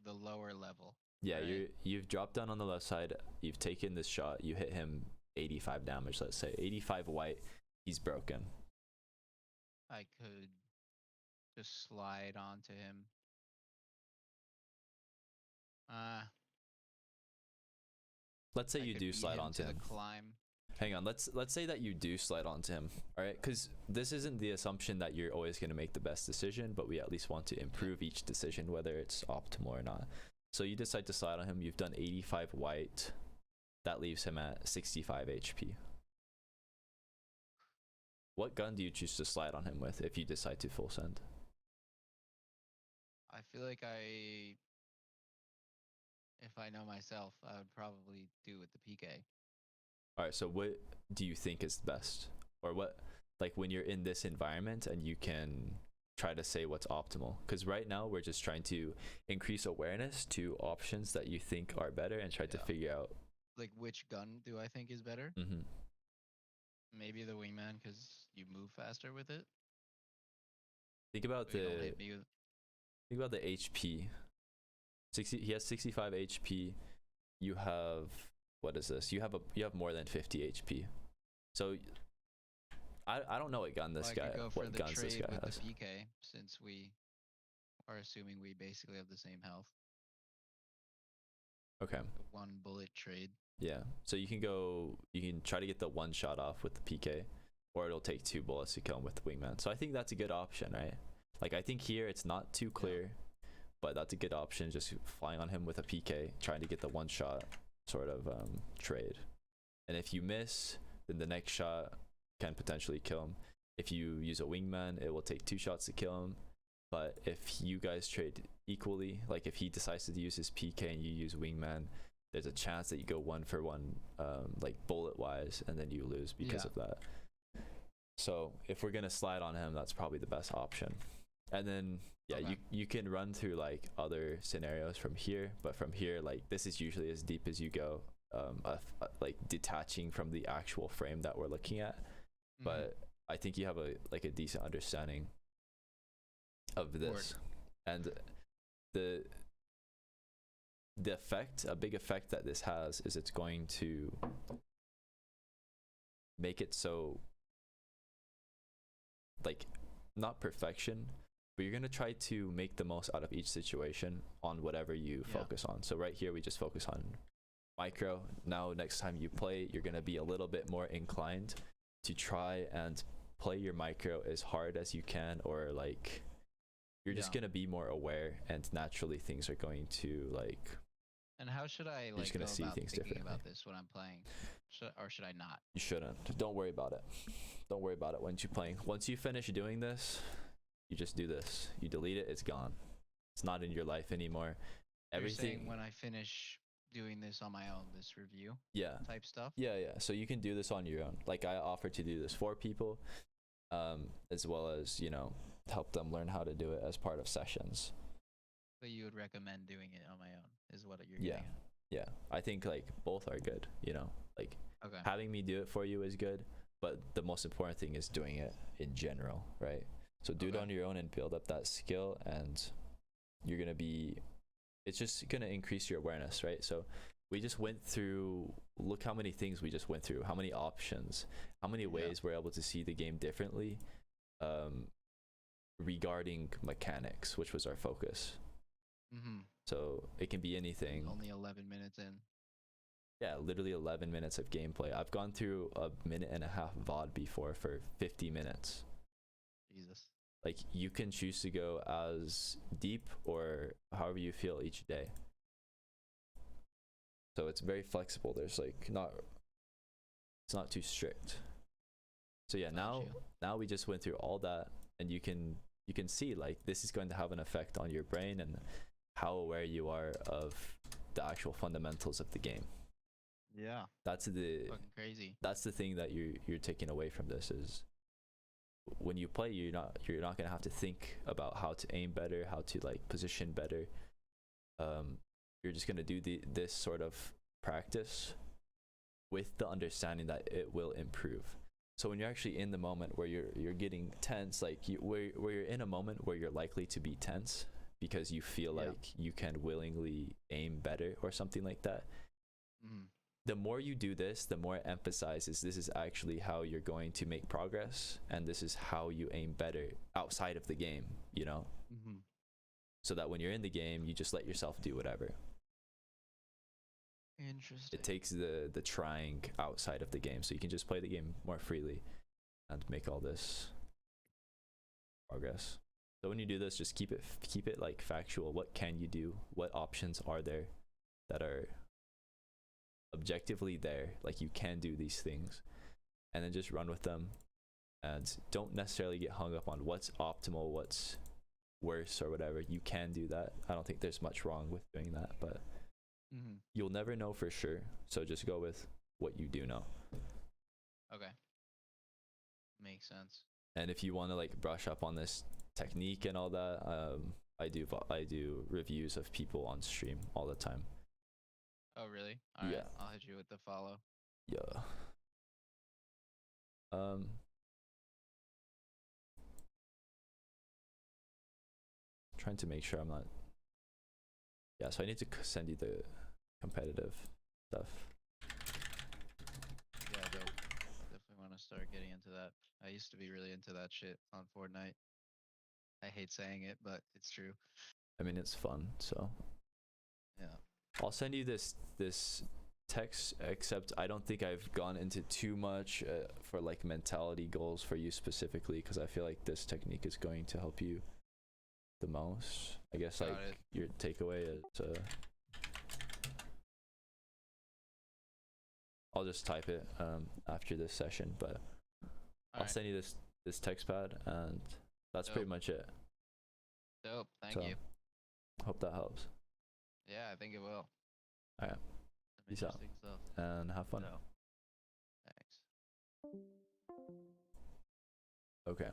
lower level. Yeah, right? you've dropped down on the left side. You've taken this shot. You hit him 85 damage. Let's say 85 white. He's broken. I could just slide onto him. Let's say you do slide onto him. Climb. Hang on. Let's say that you do slide onto him. All right, because this isn't the assumption that you're always going to make the best decision, but we at least want to improve each decision, whether it's optimal or not. So you decide to slide on him. You've done 85 white. That leaves him at 65 HP. What gun do you choose to slide on him with if you decide to full send? I feel like if I know myself, I would probably do with the PK. All right, so what do you think is best? Or what, like when you're in this environment and you can try to say what's optimal? Because right now we're just trying to increase awareness to options that you think are better and try to figure out. Like which gun do I think is better? Mm-hmm. Maybe the wingman because you move faster with it. Think about the HP. He has 65 HP. You have, what is this? You have more than 50 HP. So I don't know what gun this guy what guns this guy has. The PK, since we are assuming we basically have the same health. Okay. One bullet trade. Yeah. So you can try to get the one shot off with the PK, or it'll take 2 bullets to kill him with the wingman. So I think that's a good option, right? Like I think here it's not too clear, but that's a good option. Just flying on him with a PK, trying to get the one shot sort of trade. And if you miss, then the next shot can potentially kill him. If you use a wingman, it will take 2 shots to kill him. But if you guys trade equally, like if he decides to use his PK and you use wingman, there's a chance that you go 1 for 1, like bullet wise, and then you lose because of that. So if we're gonna slide on him, that's probably the best option. And then you can run through like other scenarios from here, but from here, like this is usually as deep as you go, like detaching from the actual frame that we're looking at. But I think you have a decent understanding of this. And the effect, a big effect that this has is it's going to make it so, like, not perfection, but you're going to try to make the most out of each situation on whatever you focus on. So right here we just focus on micro. Now next time you play, you're going to be a little bit more inclined to try and play your micro as hard as you can, or like you're just going to be more aware, and naturally things are going to like. And how should I like just gonna go see about things thinking differently. about this when I'm playing? Or should I not? You shouldn't. Don't worry about it. Don't worry about it once you're playing. Once you finish doing this, you just do this. You delete it, it's gone. It's not in your life anymore. You're Everything. saying when I finish doing this on my own, this review Yeah. type stuff? Yeah. So you can do this on your own. Like I offer to do this for people, as well as, you know, help them learn how to do it as part of sessions. But you would recommend doing it on my own, is what you're Yeah. getting at. Yeah. I think like both are good, you know, like Okay. having me do it for you is good, but the most important thing is doing it in general, right? So do it on your own and build up that skill, and you're going to be, it's just going to increase your awareness, right? So we just went through, look how many things we just went through, how many options, how many ways we're able to see the game differently, regarding mechanics, which was our focus. Mm-hmm. So it can be anything. Only 11 minutes in. Yeah, literally 11 minutes of gameplay. I've gone through a minute and a half VOD before for 50 minutes. Jesus. Like, you can choose to go as deep or however you feel each day. So it's very flexible. There's like it's not too strict. So yeah, now we just went through all that, and you can see like this is going to have an effect on your brain and how aware you are of the actual fundamentals of the game. Yeah. That's the fucking crazy. That's the thing that you're taking away from this is when you play, you're not gonna have to think about how to aim better, how to like position better. You're just gonna do this sort of practice with the understanding that it will improve. So when you're actually in the moment where you're getting tense, like where you're in a moment where you're likely to be tense because you feel like you can willingly aim better or something like that. Mm-hmm. The more you do this, the more it emphasizes this is actually how you're going to make progress, and this is how you aim better outside of the game, you know? Mm-hmm. So that when you're in the game, you just let yourself do whatever. Interesting. It takes the trying outside of the game, so you can just play the game more freely and make all this progress. So when you do this, just keep it like factual. What can you do? What options are there that are objectively there? Like you can do these things, and then just run with them, and don't necessarily get hung up on what's optimal, what's worse or whatever. You can do that. I don't think there's much wrong with doing that, but you'll never know for sure, so just go with what you do know. Okay, makes sense. And if you want to like brush up on this technique and all that, I do reviews of people on stream all the time. Oh really? All right, I'll hit you with the follow. Yeah. Trying to make sure I'm not. Yeah, so I need to send you the competitive stuff. Yeah, dope. Definitely want to start getting into that. I used to be really into that shit on Fortnite. I hate saying it, but it's true. I mean, it's fun, so. Yeah. I'll send you this text, except I don't think I've gone into too much for like mentality goals for you specifically, because I feel like this technique is going to help you the most. I guess like your takeaway is I'll just type it after this session, but I'll send you this text pad, and that's pretty much it. Dope. Thank you. Hope that helps. Yeah, I think it will. Alright. Peace out. Stuff. And have fun. No. Thanks. Okay.